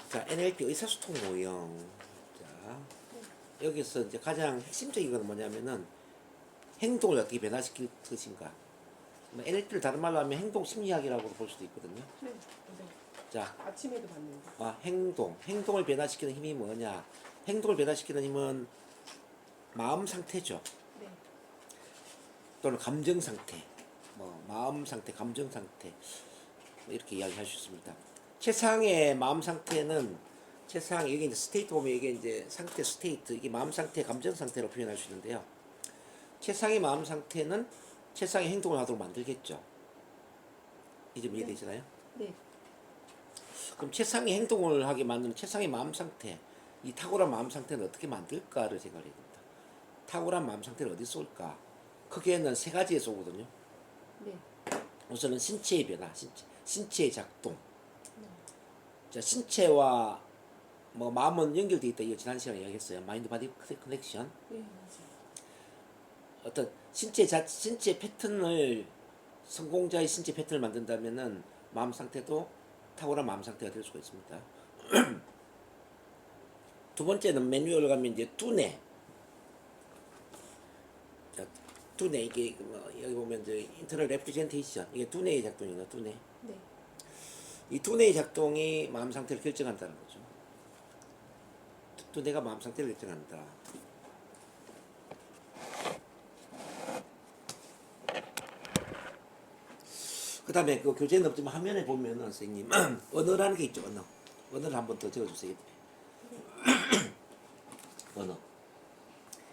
자, NLP 의사소통 모형. 자, 여기서 이제 가장 핵심적인 건 뭐냐면은 행동을 어떻게 변화시킬 것인가. 뭐 NLP를 다른 말로 하면 행동 심리학이라고 볼 수도 있거든요. 네. 네. 자, 아침에도 봤는데. 행동을 변화시키는 힘이 뭐냐? 행동을 변화시키는 힘은 마음 상태죠. 네. 또는 감정 상태, 뭐 마음 상태, 감정 상태 뭐 이렇게 이야기할 수 있습니다. 최상의 마음 상태는 최상 이게 이제 스테이트 보면 이게 이제 상태 스테이트 이게 마음 상태, 감정 상태로 표현할 수 있는데요. 최상의 마음 상태는 최상의 행동을 하도록 만들겠죠. 이 점 이해되시나요? 네. 그럼 최상의 행동을 하게 만드는 최상의 마음 상태, 이 탁월한 마음 상태는 어떻게 만들까를 생각해야 됩니다. 탁월한 마음 상태를 어디서 올까? 크게는 세 가지에서 오거든요. 네. 우선은 신체의 변화, 신체의 작동. 네. 자, 신체와 뭐 마음은 연결되어 있다. 이거 지난 시간에 이야기했어요. 마인드 바디 커넥션. 네, 맞아요. 어떤 신체 패턴을 성공자의 신체 패턴을 만든다면은 마음 상태도 탁월한 마음 상태가 될 수가 있습니다. 두 번째는 매뉴얼 가면 이제 두뇌. 자, 두뇌 이게 뭐 여기 보면 이제 인터널 레프리젠테이션 이게 두뇌의 작동이에요. 두뇌. 네. 이 두뇌의 작동이 마음 상태를 결정한다는 거죠. 두뇌가 마음 상태를 결정한다. 그 다음에 그 교재는 없지만 화면에 보면은 선생님 언어라는 게 있죠. 언어를 한번 더 적어주세요. 언어.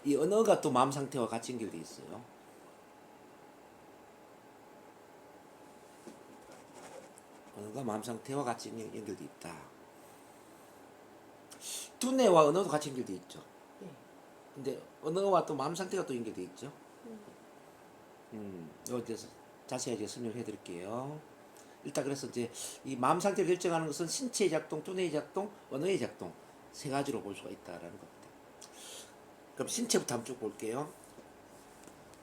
이 언어가 또 마음 상태와 같이 연결되어 있어요. 언어가 마음 상태와 같이 연결되어 있다. 두뇌와 언어도 같이 연결되어 있죠. 네. 근데 언어와 또 마음 상태가 또 연결되어 있죠. 여기 대해서 자세하게 설명을 해드릴게요. 일단 그래서 이제 이 마음 상태를 결정하는 것은 신체의 작동, 두뇌의 작동, 언어의 작동 세 가지로 볼 수가 있다라는 겁니다. 그럼 신체부터 한번 쭉 볼게요.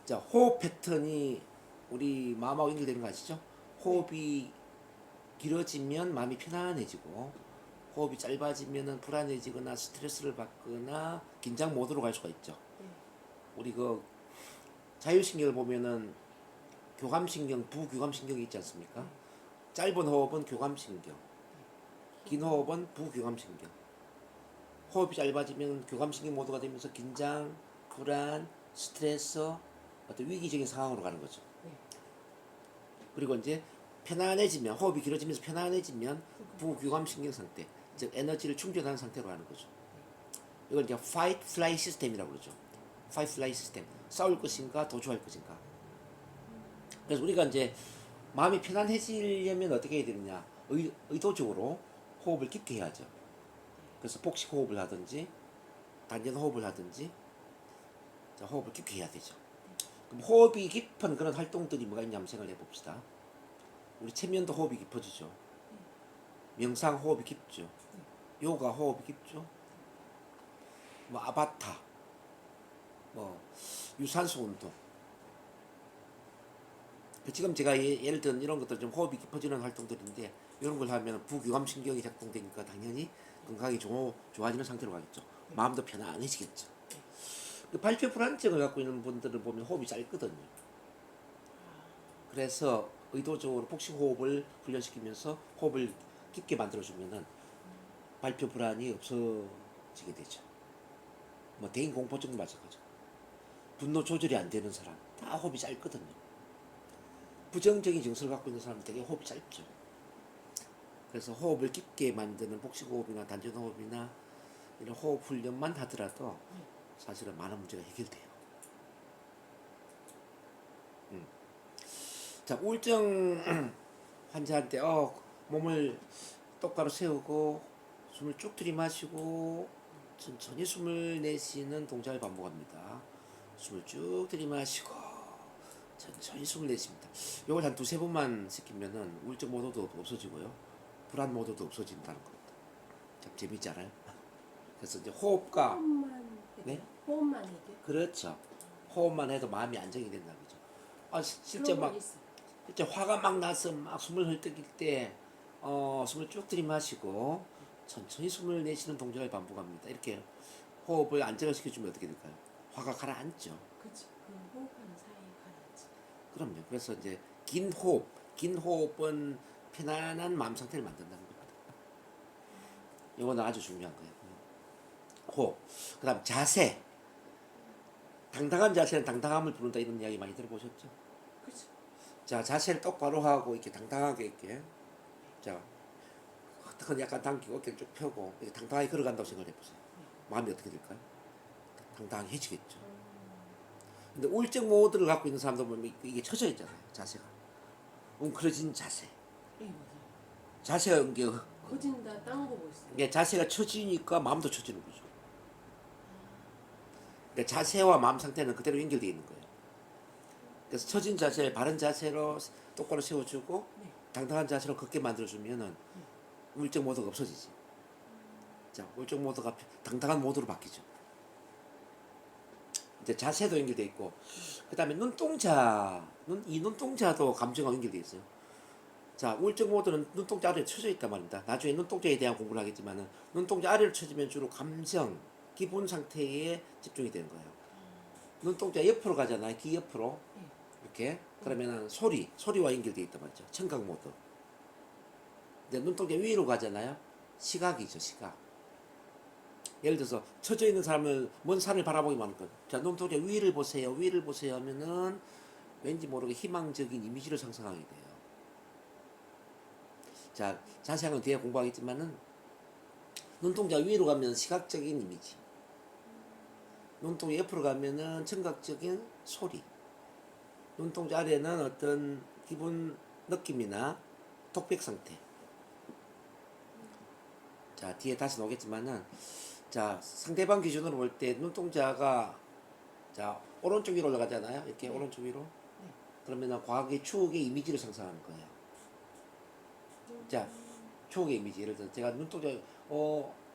자, 호흡 패턴이 우리 마음하고 연결되는 거 아시죠? 호흡이 길어지면 마음이 편안해지고 호흡이 짧아지면 불안해지거나 스트레스를 받거나 긴장 모드로 갈 수가 있죠. 네. 우리 그 자율신경을 보면은 교감신경, 부교감신경이 있지 않습니까? 짧은 호흡은 교감신경, 긴 호흡은 부교감신경. 호흡이 짧아지면 교감신경 모드가 되면서 긴장, 불안, 스트레스, 어떤 위기적인 상황으로 가는 거죠. 네. 그리고 이제 편안해지면 호흡이 길어지면서 편안해지면 부교감신경 상태, 즉 에너지를 충전하는 상태로 가는 거죠. 이걸 이제 fight flight 시스템이라고 그러죠. fight flight 시스템. 싸울 것인가 도주할 것인가. 그래서 우리가 이제 마음이 편안해지려면 어떻게 해야 되느냐? 의도적으로 호흡을 깊게 해야죠. 그래서 복식 호흡을 하든지 단전 호흡을 하든지 자, 호흡을 깊게 해야 되죠. 그럼 호흡이 깊은 그런 활동들이 뭐가 있냐 한번 생각을 해봅시다. 우리 체면도 호흡이 깊어지죠. 명상 호흡이 깊죠. 요가 호흡이 깊죠. 뭐 아바타, 뭐 유산소 운동. 지금 제가 예를 든 이런 것들 좀 호흡이 깊어지는 활동들인데 이런 걸 하면 부교감신경이 작동되니까 당연히 건강이 좋아지는 상태로 가겠죠. 마음도 편안해지겠죠. 그 발표 불안증을 갖고 있는 분들을 보면 호흡이 짧거든요. 그래서 의도적으로 복식 호흡을 훈련시키면서 호흡을 깊게 만들어주면은 발표 불안이 없어지게 되죠. 뭐 대인 공포증도 마찬가지죠. 분노 조절이 안 되는 사람 다 호흡이 짧거든요. 부정적인 증서를 갖고 있는 사람은 되게 호흡이 짧죠. 그래서 호흡을 깊게 만드는 복식 호흡이나 단전 호흡이나 이런 호흡 훈련만 하더라도 사실은 많은 문제가 해결돼요. 자, 우울증 환자한테 몸을 똑바로 세우고 숨을 쭉 들이마시고 천천히 숨을 내쉬는 동작을 반복합니다. 숨을 쭉 들이마시고 천천히 숨을 내쉽니다. 이걸 한 두세 번만 시키면은 우울증 모드도 없어지고요. 불안 모드도 없어진다는 겁니다. 참 재밌지 않아요? 그래서 이제 호흡과 호흡만 해도. 네? 호흡만 해도. 그렇죠. 호흡만 해도 마음이 안정이 된다는 거죠. 실제 그런 막 거 있어. 진짜 화가 막 나서 막 숨을 헐떡일 때 숨을 쭉 들이마시고 천천히 숨을 내쉬는 동작을 반복합니다. 이렇게 호흡을 안정시켜주면 어떻게 될까요? 화가 가라앉죠. 그치. 그 호흡하는 사이에 가라앉지. 그럼요. 그래서 이제 긴 호흡은 편안한 마음 상태를 만든다는 겁니다. 이거는 아주 중요한 거예요. 호흡. 그다음 자세. 당당한 자세는 당당함을 부른다 이런 이야기 많이 들어보셨죠? 그치. 자, 자세를 똑바로 하고 이렇게 당당하게 이렇게 자, 턱은 약간 당기고 어깨를 쭉 펴고 이렇게 당당하게 걸어간다고 생각해 보세요. 마음이 어떻게 될까요? 당당해지겠죠. 근데 우울증 모드를 갖고 있는 사람들 보면 이게 처져 있잖아요. 자세가 웅크러진 자세. 예, 맞아요. 자세가 이게 거진다 딴 거 보였어요. 이게 자세가 처지니까 마음도 처지는 거죠. 그러니까 자세와 마음 상태는 그대로 연결되어 있는 거예요. 그래서 처진 자세를 바른 자세로 똑바로 세워주고 네. 당당한 자세로 걷게 만들어주면은 우울증 모드가 없어지지. 자, 우울증 모드가 당당한 모드로 바뀌죠. 이제 자세도 연결돼 있고, 그 다음에 눈동자, 이 눈동자도 감정과 연결돼 있어요. 자, 우울증 모드는 눈동자 아래에 쳐져 있단 말입니다. 나중에 눈동자에 대한 공부를 하겠지만은 눈동자 아래로 쳐지면 주로 감정, 기분 상태에 집중이 되는 거예요. 눈동자 옆으로 가잖아요. 귀 옆으로 네. 이렇게 그러면은 소리와 연결돼 있단 말이죠. 청각 모드. 근데 눈동자 위로 가잖아요. 시각이죠, 시각. 예를 들어서 처져 있는 사람을 먼 산을 바라보기만 하는 거예요. 자, 눈동자 위를 보세요. 위를 보세요 하면은 왠지 모르게 희망적인 이미지를 상상하게 돼요. 자, 자세한 건 뒤에 공부하겠지만은 눈동자 위로 가면 시각적인 이미지. 눈동자 옆으로 가면은 청각적인 소리. 눈동자 아래는 어떤 기분 느낌이나 독백 상태. 자, 뒤에 다시 나오겠지만은 자, 상대방 기준으로 볼 때 눈동자가 자, 오른쪽 위로 올라가잖아요. 이렇게 네. 오른쪽 위로. 네. 그러면은 과거의 추억의 이미지를 상상하는 거예요. 자, 추억의 이미지. 예를 들어 제가 눈동자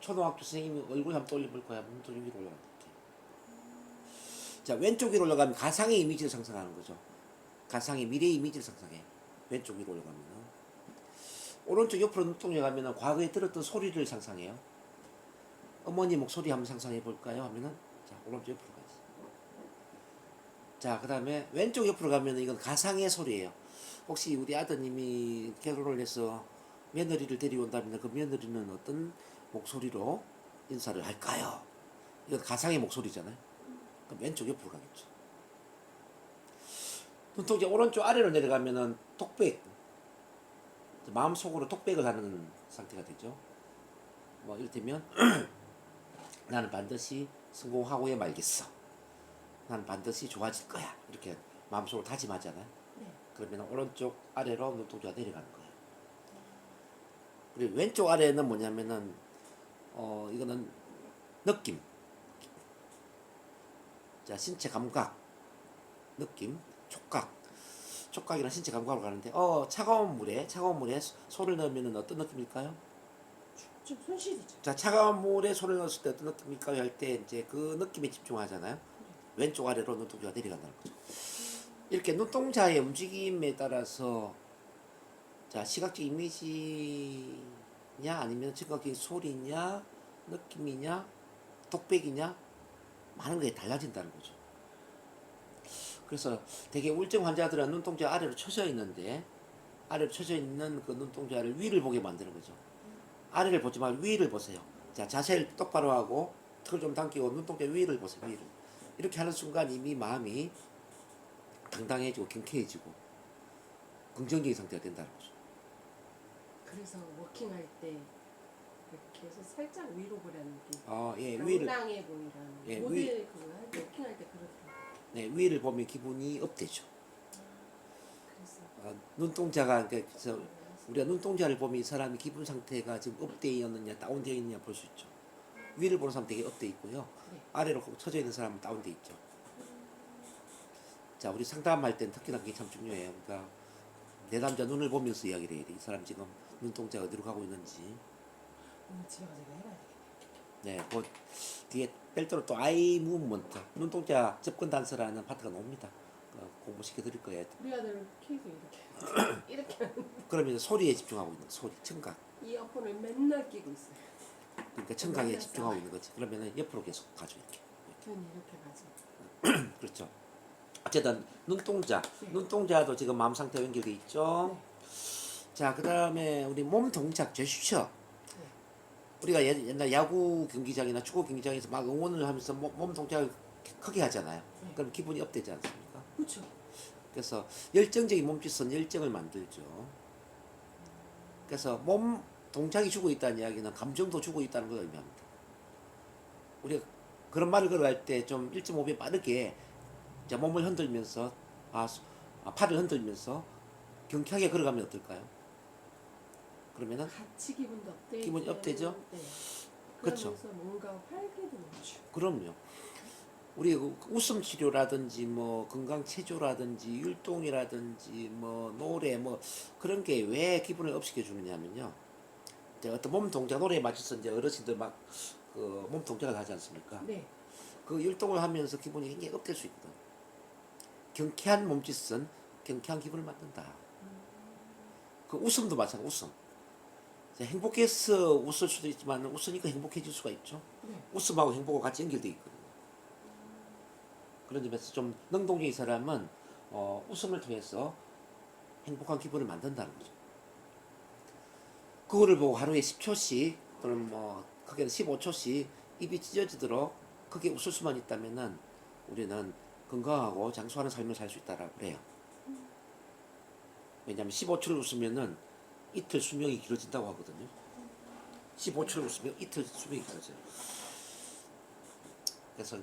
초등학교 선생님이 얼굴 한번 떠올려볼 거야. 눈동자 위로 올라가는 게. 자, 왼쪽 위로 올라가면 가상의 이미지를 상상하는 거죠. 가상의 미래 이미지를 상상해. 왼쪽 위로 올라가면은. 오른쪽 옆으로 눈동자 가면은 과거에 들었던 소리를 상상해요. 어머니 목소리 한번 상상해 볼까요? 하면은 자, 오른쪽 옆으로 가지. 자, 그다음에 왼쪽 옆으로 가면은 이건 가상의 소리예요. 혹시 우리 아드님이 결혼을 해서 며느리를 데리고 온다면 그 며느리는 어떤 목소리로 인사를 할까요? 이건 가상의 목소리잖아요. 그럼 왼쪽 옆으로 가겠죠. 눈동자 오른쪽 아래로 내려가면은 독백, 마음속으로 독백을 하는 상태가 되죠. 뭐 이를테면 나는 반드시 성공하고야 말겠어. 나는 반드시 좋아질 거야. 이렇게 마음속으로 다짐하잖아요. 네. 그러면 오른쪽 아래로 눈동자가 내려가는 거예요. 그리고 왼쪽 아래는 뭐냐면은 이거는 느낌. 자, 신체 감각, 느낌, 촉각. 촉각이랑 신체 감각으로 가는데 차가운 물에 손을 넣으면 어떤 느낌일까요? 좀 손실이죠. 자, 차가운 물에 손을 넣었을 때 어떤 느낌일까요? 할 때 이제 그 느낌에 집중하잖아요. 왼쪽 아래로 눈동자가 내려간다는 거죠. 이렇게 눈동자의 움직임에 따라서 자, 시각적 이미지냐 아니면 청각적 소리냐 느낌이냐 독백이냐 많은 게 달라진다는 거죠. 그래서 되게 우울증 환자들은 눈동자 아래로 쳐져 있는데 아래로 쳐져 있는 그 눈동자를 위를 보게 만드는 거죠. 아래를 보지 말고 위를 보세요. 자, 자세를 똑바로 하고 턱을 좀 당기고 눈동자 위를 보세요. 위를. 이렇게 하는 순간 이미 마음이 당당해지고 경쾌해지고 긍정적인 상태가 된다는 거죠. 그래서 워킹할 때 이렇게 해서 살짝 위로 보라는 게 예, 위를 당당해 보이라는 예, 모델 그거 할 때 워킹할 때 그렇더라고요. 네, 위를 보면 기분이 업되죠. 그래서 눈동자가 그래서 우리가 눈동자를 보면 이 사람이 기분 상태가 지금 업되어 있느냐 다운되어 있느냐 볼 수 있죠. 위를 보는 사람 되게 업되어 있고요. 네. 아래로 쳐져 있는 사람은 다운되어 있죠. 자, 우리 상담할 땐 특히나 그게 참 중요해요. 그러니까 내 남자 눈을 보면서 이야기를 해야 돼. 이 사람 지금 눈동자가 어디로 가고 있는지. 오늘 집에 가서 이거 해봐야 되겠다. 네, 그 뒤에 별도로 또 아이 무브먼트, 눈동자 접근 단서라는 파트가 나옵니다. 공부시켜 드릴 거예요. 우리 아들 케이크 이렇게 이렇게 하는 그러면 소리에 집중하고 있는 소리, 청각. 이어폰을 맨날 끼고 있어요. 그러니까 청각에 몰랐어. 집중하고 있는 거지. 그러면은 옆으로 계속 가죠 이렇게. 눈이 이렇게 가지. 그렇죠. 어쨌든 눈동자, 네. 눈동자도 지금 마음 상태와 연결돼 있죠. 네. 자, 그 다음에 우리 몸 동작 제스처. 네. 우리가 옛날 야구 경기장이나 축구 경기장에서 막 응원을 하면서 몸 동작을 크게 하잖아요. 네. 그럼 기분이 업되지 않습니까? 그렇죠. 그래서 열정적인 몸짓은 열정을 만들죠. 그래서 몸 동작이 주고 있다는 이야기는 감정도 주고 있다는 걸 의미합니다. 우리가 그런 말을 걸어갈 때 좀 1.5배 빠르게 이제 몸을 흔들면서 팔을 흔들면서 경쾌하게 걸어가면 어떨까요? 그러면은 같이 기분도 업되고. 기분이 업되죠? 네. 그렇죠. 그러면서 뭔가 활기도. 그럼요. 우리 웃음 치료라든지 뭐 건강 체조라든지 율동이라든지 뭐 노래 뭐 그런 게 왜 기분을 업시켜 주느냐면요. 이제 어떤 몸 동작 노래에 맞춰서 이제 어르신들 막 그 몸 동작을 하지 않습니까? 네. 그 율동을 하면서 기분이 굉장히 업될 수 있거든. 경쾌한 몸짓은 경쾌한 기분을 만든다. 그 웃음도 마찬가지. 웃음. 행복해서 웃을 수도 있지만 웃으니까 행복해질 수가 있죠. 네. 웃음하고 행복하고 같이 연결돼 있거든요. 그런 점에서 좀 능동적인 사람은 웃음을 통해서 행복한 기분을 만든다는 거죠. 그거를 보고 하루에 10초씩 또는 뭐 크게는 15초씩 입이 찢어지도록 크게 웃을 수만 있다면은 우리는 건강하고 장수하는 삶을 살 수 있다라고 그래요. 왜냐하면 15초를 웃으면은 이틀 수명이 길어진다고 하거든요. 15초를 웃으면 이틀 수명이 길어져요. 그래서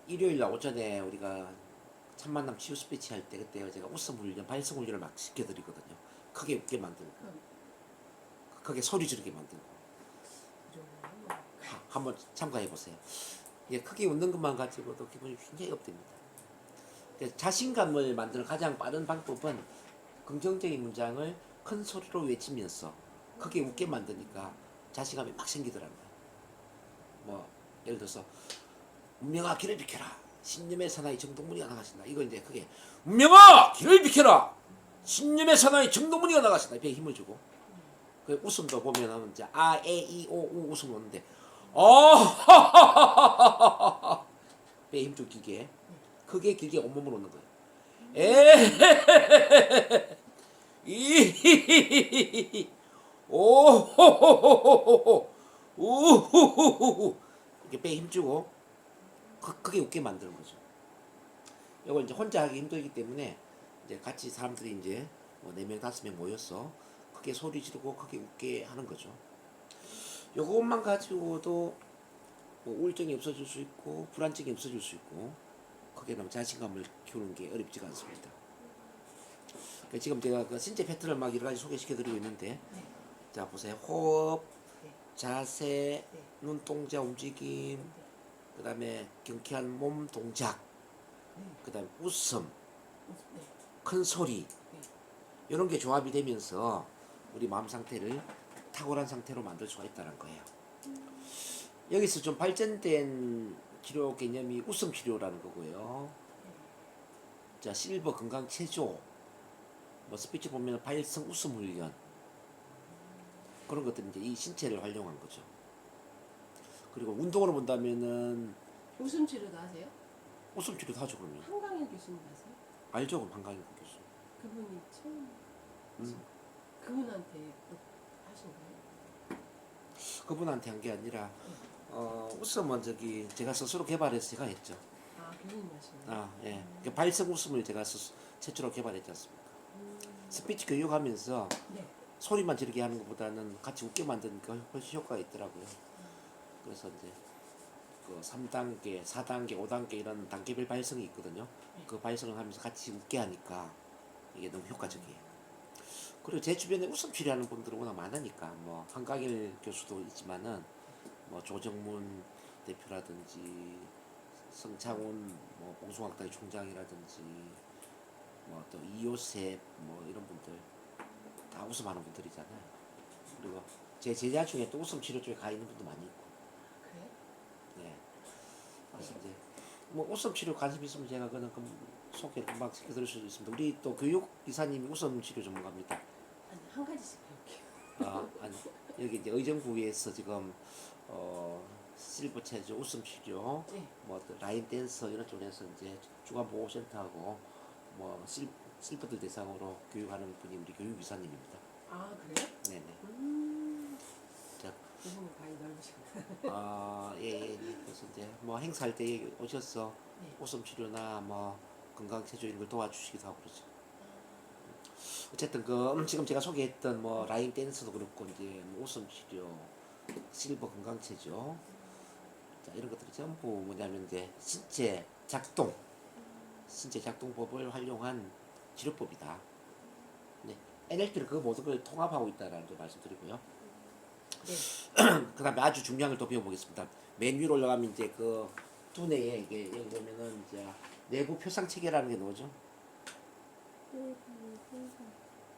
일요일 날 오전에 우리가 참만남 치유 스피치 할 때 그때 제가 웃음 훈련, 발성 훈련을 막 시켜드리거든요. 크게 웃게 만들고, 크게 소리 지르게 만들고. 한번 참가해 보세요. 예, 크게 웃는 것만 가지고도 기분이 굉장히 업됩니다. 자신감을 만드는 가장 빠른 방법은 긍정적인 문장을 큰 소리로 외치면서 크게 웃게 만드니까 자신감이 막 생기더라고요. 뭐 예를 들어서 운명아 길을 비켜라. 신념의 사나이 정동문이가 나가신다. 이거 이제 크게 운명아 길을 비켜라. 신념의 사나이 정동문이가 나가신다. 배에 힘을 주고. 그 웃음도 보면은 이제 아, 에, 이, 오, 우 웃음 오는데 배에 힘 좀 길게 크게 길게 온몸으로 오는 거예요. 에, 이, 오, 우후후후 이렇게 배에 힘 주고 크게 웃게 만드는 거죠. 이걸 이제 혼자 하기 힘들기 때문에 이제 같이 사람들이 이제 뭐 4명, 5명 모여서 크게 소리 지르고 크게 웃게 하는 거죠. 요것만 가지고도 뭐 우울증이 없어질 수 있고 불안증이 없어질 수 있고 크게 너무 자신감을 키우는 게 어렵지가 않습니다. 그러니까 지금 제가 그 신체 패턴을 막 여러 가지 소개시켜드리고 있는데 네. 자 보세요. 호흡, 네. 자세, 네. 눈동자 움직임, 그 다음에 경쾌한 몸 동작, 네. 그 다음에 웃음, 네. 큰 소리 네. 이런 게 조합이 되면서 우리 마음 상태를 탁월한 상태로 만들 수가 있다는 거예요. 여기서 좀 발전된 치료 개념이 웃음 치료라는 거고요. 자, 실버 건강 체조, 뭐 스피치 보면 발성 웃음 훈련 그런 것들이 이제 이 신체를 활용한 거죠. 그리고 운동으로 본다면은 웃음 치료도 하세요? 웃음 치료도 하죠. 그러면 한강일 교수님 아세요? 알죠, 그럼 한강희 교수. 그분이 처음 음. 그분한테 하신 거예요? 그분한테 한 게 아니라 웃음은 저기 제가 스스로 개발해서 제가 했죠. 아, 교수님 하신 거예요? 아, 예. 그 발성 웃음을 제가 최초로 개발했지 않습니까? 스피치 교육하면서 네. 소리만 지르게 하는 것보다는 같이 웃게 만드니까 훨씬 효과가 있더라고요. 그래서 이제 그 3단계, 4단계, 5단계 이런 단계별 발성이 있거든요. 그 발성을 하면서 같이 웃게 하니까 이게 너무 효과적이에요. 그리고 제 주변에 웃음 치료하는 분들은 워낙 많으니까 뭐 한강일 교수도 있지만은 뭐 조정문 대표라든지 성창훈 뭐 봉숭아학당의 총장이라든지 뭐 또 이요셉 뭐 이런 분들 다 웃음하는 분들이잖아요. 그리고 제 제자 중에 또 웃음 치료 쪽에 가 있는 분도 많이 있고. 그래? 네. 그래서 이제 뭐 웃음 치료 관심 있으면 제가 그냥 소개 금방 시켜드릴 수 있습니다. 우리 또 교육 이사님이 웃음 치료 전문가입니다. 아니, 한 가지씩 배울게요. 아니, 여기 이제 의정부에서 지금 실버 체조 웃음 치료 네. 뭐또 라인 댄서 이런 쪽에서 이제 주간 보호센터하고 뭐 실버들 대상으로 교육하는 분이 우리 교육이사님입니다. 아 그래요? 네네. 자, 그분은 많이 넓으시구나. 예. 그래서 이제 뭐 행사할 때 오셔서 네. 웃음 치료나 뭐 건강 체조 이런 걸 도와주시기도 하고 그러죠. 어쨌든 그 지금 제가 소개했던 뭐 라인 댄스도 그렇고 이제 뭐 웃음 치료, 실버 건강 체조, 자 이런 것들이 전부 뭐냐면 이제 신체 작동법을 활용한 치료법이다. 네. NLP는 그 모든 걸 통합하고 있다라는 걸 말씀드리고요. 네. 그다음에 아주 중요한 걸 또 배워보겠습니다. 맨 위로 올라가면 이제 그 두뇌에 이게 여기 보면은 이제 내부 표상 체계라는 게 나오죠.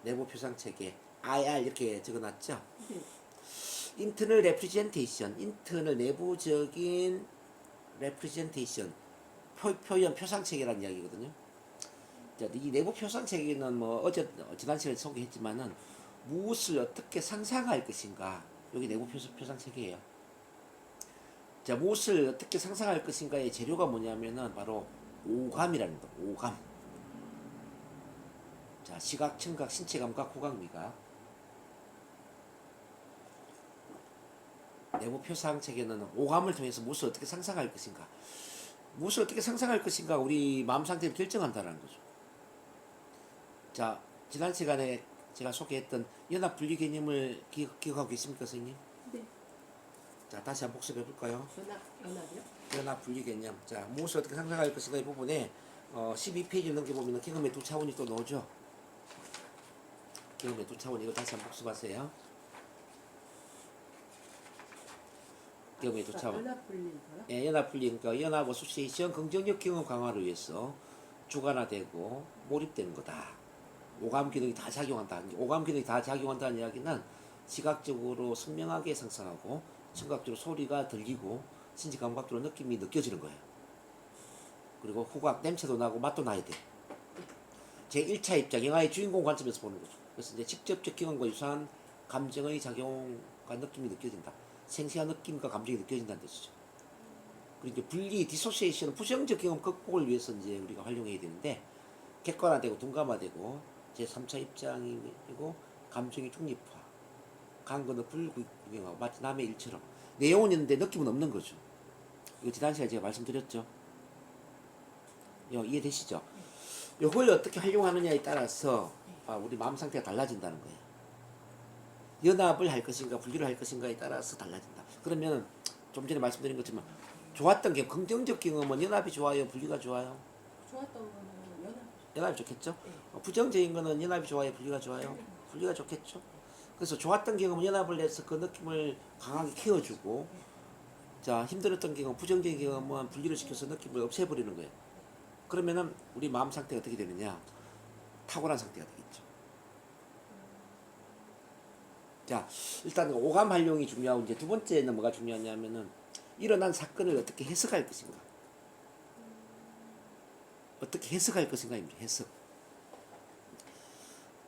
내부 표상 체계 IR 이렇게 적어놨죠. 네. 인터널 레프리젠테이션, 인터널 내부적인 레프리젠테이션, 표현 표상 체계라는 이야기거든요. 자, 이 내부 표상 체계는 뭐 지난 시간에 소개했지만은 무엇을 어떻게 상상할 것인가, 여기 내부 표상 체계예요. 자, 무엇을 어떻게 상상할 것인가의 재료가 뭐냐면은 바로 오감이라는 거. 오감. 자, 시각, 청각, 신체 감각, 후각, 미각. 내부 표상 체계는 오감을 통해서 무엇을 어떻게 상상할 것인가, 무엇을 어떻게 상상할 것인가 우리 마음 상태를 결정한다는 거죠. 자, 지난 시간에 제가 소개했던 연합 분리 개념을 기억하고 계십니까, 선생님? 네. 자, 다시 한번 복습해 볼까요? 연합이요? 연합 분리 개념. 자, 무엇을 어떻게 상상할 것인가 이 부분에 12페이지 넘겨보면 경험의 두 차원이 또 나오죠. 경험의 두 차원, 이거 다시 한번 복습하세요. 경험의 두 차원. 연합 분리인가요? 예, 연합 분리, 그러니까 연합 어소시에이션 긍정적 경험 강화를 위해서 주관화되고 몰입되는 거다. 오감 기능이 다 작용한다. 오감 기능이 다 작용한다는 이야기는 시각적으로 선명하게 상상하고, 청각적으로 소리가 들리고, 신체 감각적으로 느낌이 느껴지는 거예요. 그리고 후각, 냄새도 나고 맛도 나야 돼. 제 1차 입장, 영화의 주인공 관점에서 보는 거죠. 그래서 이제 직접적 경험과 유사한 감정의 작용과 느낌이 느껴진다. 생생한 느낌과 감정이 느껴진다는 뜻이죠. 그리고 이제 분리, 디소시에이션은 부정적 경험 극복을 위해서 이제 우리가 활용해야 되는데, 객관화되고 둔감화되고, 제 3차 입장이고, 감정의 중립화, 강건의 불구경하고 마치 남의 일처럼 내용은 있는데 느낌은 없는 거죠. 이거 지난 시간에 제가 말씀드렸죠. 이해되시죠? 이걸 어떻게 활용하느냐에 따라서 우리 마음 상태가 달라진다는 거예요. 연합을 할 것인가 분리를 할 것인가에 따라서 달라진다. 그러면 좀 전에 말씀드린 것처럼 좋았던 게, 긍정적 경험은 연합이 좋아요, 분리가 좋아요? 좋았던 거는 연합이 좋겠죠? 네. 부정적인 거는 연합이 좋아요, 분리가 좋아요? 분리가 좋겠죠? 그래서 좋았던 경험은 연합을 해서 그 느낌을 강하게 키워주고, 자, 힘들었던 경험, 부정적인 경험은 분리를 시켜서 느낌을 없애버리는 거예요. 그러면은 우리 마음 상태가 어떻게 되느냐? 탁월한 상태가 되겠죠. 자, 일단 오감 활용이 중요하고, 이제 두 번째는 뭐가 중요하냐면은 일어난 사건을 어떻게 해석할 것인가. 어떻게 해석할 것인가입니다. 해석.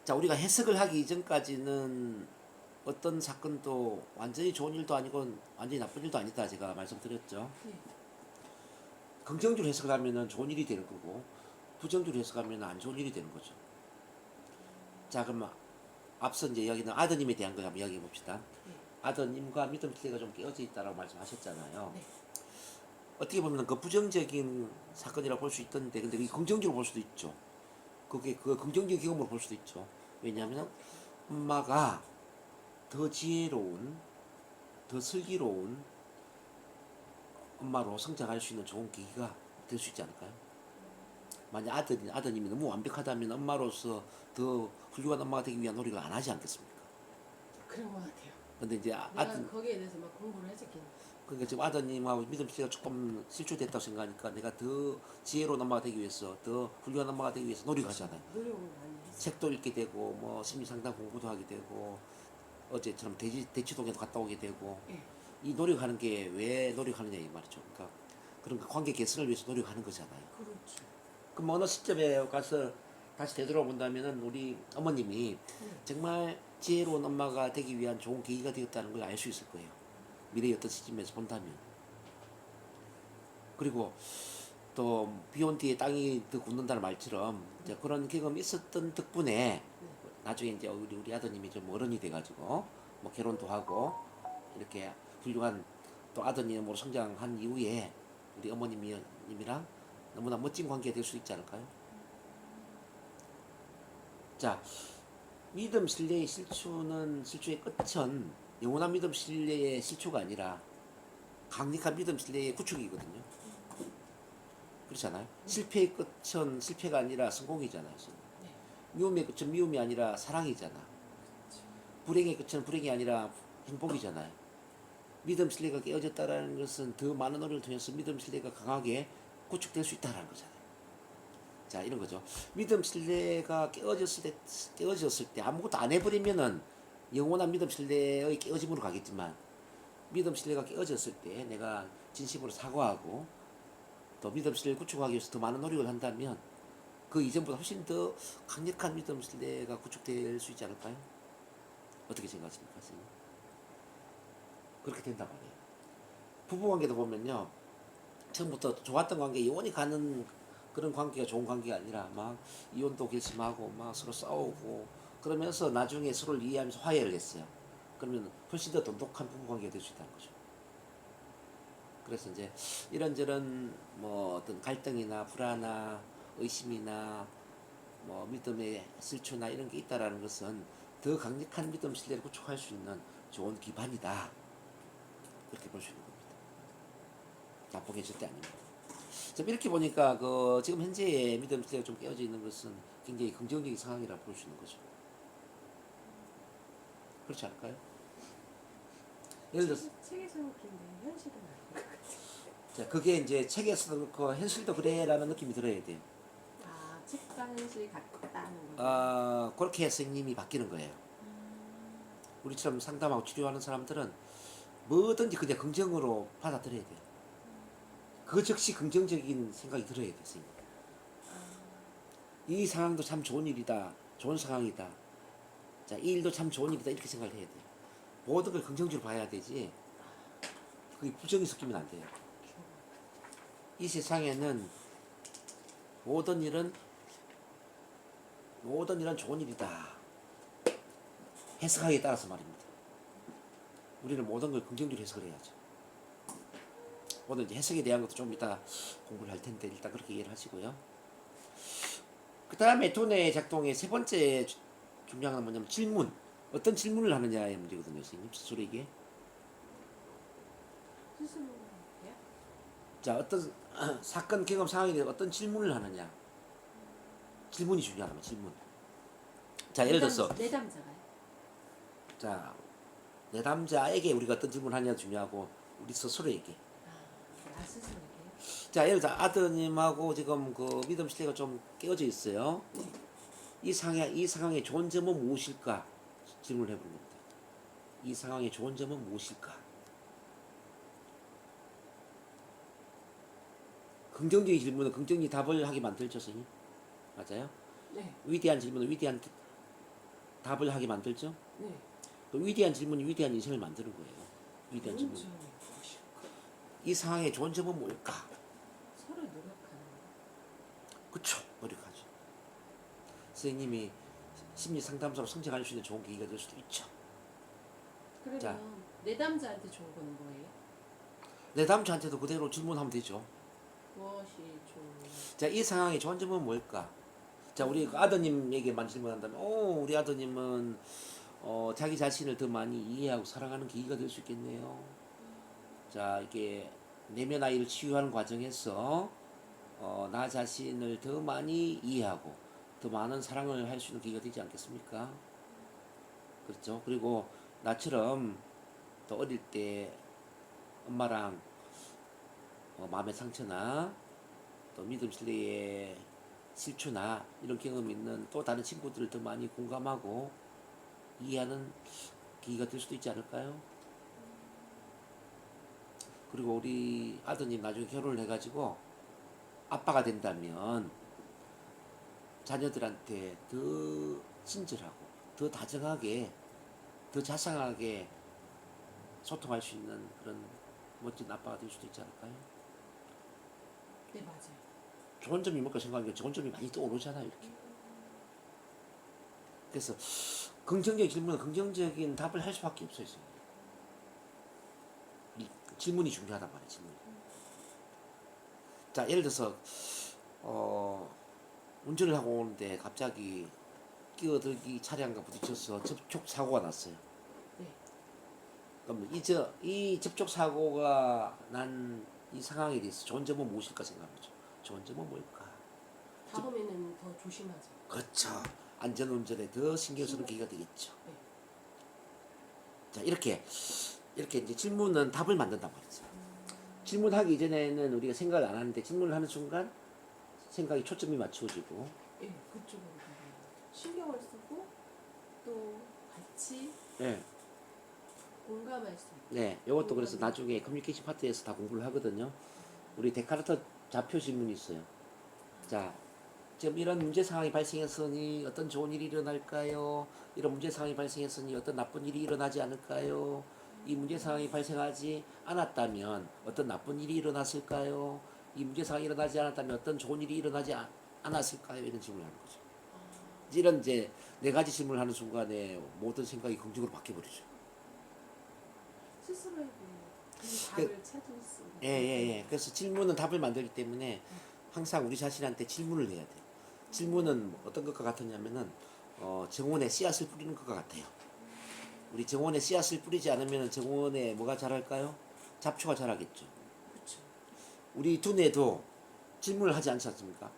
자, 우리가 해석을 하기 이전까지는 어떤 사건도 완전히 좋은 일도 아니고 완전히 나쁜 일도 아니다, 제가 말씀드렸죠. 네. 긍정적으로 해석을 하면은 좋은 일이 되는 거고, 부정적으로 해석하면 안 좋은 일이 되는 거죠. 자, 그럼 앞서 이제 이야기는 아드님에 대한 걸 한번 이야기해 봅시다. 네. 아드님과 믿음 기대가 좀 깨어져 있다라고 말씀하셨잖아요. 네. 어떻게 보면 그 부정적인 사건이라고 볼 수 있던데, 근데 그게 긍정적으로 볼 수도 있죠. 그게 그 긍정적인 경험으로 볼 수도 있죠. 왜냐하면 엄마가 더 지혜로운, 더 슬기로운 엄마로 성장할 수 있는 좋은 계기가 될 수 있지 않을까요? 만약 아드님이 너무 완벽하다면 엄마로서 더 훌륭한 엄마가 되기 위한 노력을 안 하지 않겠습니까? 그런 것 같아요. 근데 이제 내가 거기에 대해서 막 공부를 해줬긴. 그러니까 지금 아드님하고 믿음 씨가 조금 실추됐다고 생각하니까 내가 더 지혜로운 엄마가 되기 위해서, 더 훌륭한 엄마가 되기 위해서 노력하잖아요. 노력을 많이 했어요. 책도 읽게 되고, 뭐 심리상담 공부도 하게 되고, 어제처럼 대치동에도 갔다 오게 되고, 네. 이 노력하는 게 왜 노력하느냐 이 말이죠. 그러니까 그런 관계 개선을 위해서 노력하는 거잖아요. 그렇죠. 그럼 어느 시점에 가서 다시 되돌아본다면은 우리 어머님이 네. 정말 지혜로운 엄마가 되기 위한 좋은 계기가 되었다는 걸 알 수 있을 거예요. 미래의 어떤 시점에서 본다면. 그리고 또 비온 뒤에 땅이 더 굳는다는 말처럼 이제 그런 경험이 있었던 덕분에 나중에 이제 우리 아드님이 좀 어른이 돼가지고 뭐 결혼도 하고 이렇게 훌륭한 또 아드님으로 성장한 이후에 우리 어머님이랑 너무나 멋진 관계가 될 수 있지 않을까요? 자, 믿음 신뢰의 실추의 끝은 영원한 믿음 신뢰의 실추가 아니라 강력한 믿음 신뢰의 구축이거든요. 그렇잖아요. 실패의 끝은 실패가 아니라 성공이잖아요. 네. 미움의 끝은 미움이 아니라 사랑이잖아. 불행의 끝은 불행이 아니라 행복이잖아요. 믿음 신뢰가 깨어졌다라는 것은 더 많은 노력을 통해서 믿음 신뢰가 강하게 구축될 수 있다는 거잖아요. 자, 이런 거죠. 믿음 신뢰가 깨어졌을 때 아무것도 안 해버리면은 영원한 믿음 신뢰의 깨어짐으로 가겠지만, 믿음 신뢰가 깨어졌을 때 내가 진심으로 사과하고 또 믿음 신뢰를 구축하기 위해서 더 많은 노력을 한다면 그 이전보다 훨씬 더 강력한 믿음 신뢰가 구축될 수 있지 않을까요? 어떻게 생각하십니까, 선생님? 그렇게 된단 말이에요. 부부관계도 보면요, 처음부터 좋았던 관계 영원히 가는 그런 관계가 좋은 관계가 아니라 막 이혼도 결심하고 막 서로 싸우고 그러면서 나중에 서로를 이해하면서 화해를 했어요. 그러면 훨씬 더 돈독한 부부관계가 될 수 있다는 거죠. 그래서 이제 이런저런 뭐 어떤 갈등이나 불안이나 의심이나 뭐 믿음의 실추나 이런 게 있다라는 것은 더 강력한 믿음 신뢰를 구축할 수 있는 좋은 기반이다. 그렇게 볼 수 있는 겁니다. 나쁘게 절대 아닙니다. 좀 이렇게 보니까 그 지금 현재의 믿음 신뢰가 좀 깨어져 있는 것은 굉장히 긍정적인 상황이라 볼 수 있는 거죠. 그렇지 않을까요? 예를 들어서 책에서는 그런데 현실은 아닌 것 같아요. 자, 그게 이제 책에서도 그렇고 현실도 그래라는 느낌이 들어야 돼요. 아, 책과 현실이 같다는 거죠. 그렇게 해서 선생님이 바뀌는 거예요. 우리처럼 상담하고 치료하는 사람들은 뭐든지 그냥 긍정으로 받아들여야 돼요. 그 즉시 긍정적인 생각이 들어야 돼요, 선생님. 이 상황도 참 좋은 일이다, 좋은 상황이다. 자, 이 일도 참 좋은 일이다, 이렇게 생각을 해야 돼요. 모든 걸 긍정적으로 봐야 되지, 그게 부정이 섞이면 안 돼요. 이 세상에는 모든 일은 좋은 일이다. 해석하기에 따라서 말입니다. 우리는 모든 걸 긍정적으로 해석을 해야죠. 오늘 이제 해석에 대한 것도 좀 이따 공부를 할 텐데 일단 그렇게 이해를 하시고요. 그 다음에 두뇌 작동의 세 번째 중요한 건 뭐냐면 질문. 어떤 질문을 하느냐의 문제거든요, 선생님. 스스로에게. 스스로예요? 자, 어떤 사건 경험 상황에 대해서 어떤 질문을 하느냐. 질문이 중요하다, 질문. 자, 예를 들어서 내담자가요? 자, 내담자에게 우리가 어떤 질문을 하느냐 중요하고 우리 스스로에게. 나 스스로에게? 자, 예를 들어 아드님하고 지금 그 믿음 신뢰가 좀 깨어져 있어요. 네. 이 상황의 좋은 점은 무엇일까? 질문을 해보는 겁니다. 이 상황의 좋은 점은 무엇일까? 긍정적인 질문은 긍정적인 답을 하게 만들죠, 선생님. 맞아요? 네. 위대한 질문은 위대한 답을 하게 만들죠. 네. 그 위대한 질문이 위대한 인생을 만드는 거예요. 위대한 질문. 좋은 점이 무엇일까? 이 상황의 좋은 점은 뭘까? 서로 노력하는 그쵸, 노력하죠. 선생님이 심리 상담사로 성장할 수 있는 좋은 계기가 될 수도 있죠. 그러면 자. 내담자한테 좋은 거는 뭐예요? 내담자한테도 그대로 질문하면 되죠. 무엇이 좋은? 자, 이 상황의 좋은 점은 뭘까? 자, 우리 그 아드님에게만 질문한다면, 우리 아드님은 자기 자신을 더 많이 이해하고 사랑하는 계기가 될 수 있겠네요. 자, 이게 내면 아이를 치유하는 과정에서 나 자신을 더 많이 이해하고 더 많은 사랑을 할 수 있는 계기가 되지 않겠습니까? 그렇죠? 그리고 나처럼 또 어릴 때 엄마랑 마음의 상처나 또 믿음 신뢰의 실추나 이런 경험이 있는 또 다른 친구들을 더 많이 공감하고 이해하는 계기가 될 수도 있지 않을까요? 그리고 우리 아드님 나중에 결혼을 해가지고 아빠가 된다면 자녀들한테 더 친절하고 더 다정하게 더 자상하게 소통할 수 있는 그런 멋진 아빠가 될 수도 있지 않을까요? 네, 맞아요. 좋은 점이 뭘까 생각하니까 좋은 점이 많이 떠오르잖아요, 이렇게. 그래서 긍정적인 질문은 긍정적인 답을 할 수밖에 없어요. 이 질문이 중요하단 말이에요, 질문이. 자, 예를 들어서 운전을 하고 오는데 갑자기 끼어들기 차량과 부딪혀서 접촉 사고가 났어요. 네. 그럼 이 접촉 사고가 난 이 상황에 대해서 좋은 점은 무엇일까 생각하죠. 좋은 점은 뭘까? 다음에는 더 조심하죠. 그렇죠. 안전운전에 더 신경 쓰는 계기가 되겠죠. 네. 자, 이렇게 이제 질문은 답을 만든단 말이죠. 질문하기 이전에는 우리가 생각을 안 하는데 질문을 하는 순간 생각이 초점이 맞추어지고, 네, 그쪽으로 신경을 쓰고 또 같이 네, 공감할 수 있고. 네, 이것도 그래서 나중에 커뮤니케이션 파트에서 다 공부를 하거든요. 우리 데카르트 좌표 질문이 있어요. 자, 지금 이런 문제 상황이 발생했으니 어떤 좋은 일이 일어날까요? 이런 문제 상황이 발생했으니 어떤 나쁜 일이 일어나지 않을까요? 이 문제 상황이 발생하지 않았다면 어떤 나쁜 일이 일어났을까요? 이 문제 상황이 일어나지 않았다면 어떤 좋은 일이 일어나지 않았을까요? 이런 질문을 하는 거죠. 이런 이제 네 가지 질문을 하는 순간에 모든 생각이 긍정으로 바뀌어버리죠. 스스로에게 그 답을 찾을 수 있는. 예. 그래서 질문은 답을 만들기 때문에 항상 우리 자신한테 질문을 해야 돼요. 질문은 어떤 것과 같았냐면은 정원에 씨앗을 뿌리는 것과 같아요. 우리 정원에 씨앗을 뿌리지 않으면 정원에 뭐가 자랄까요? 잡초가 자라겠죠. 그렇죠. 우리 두뇌도 질문을 하지 않지 않습니까?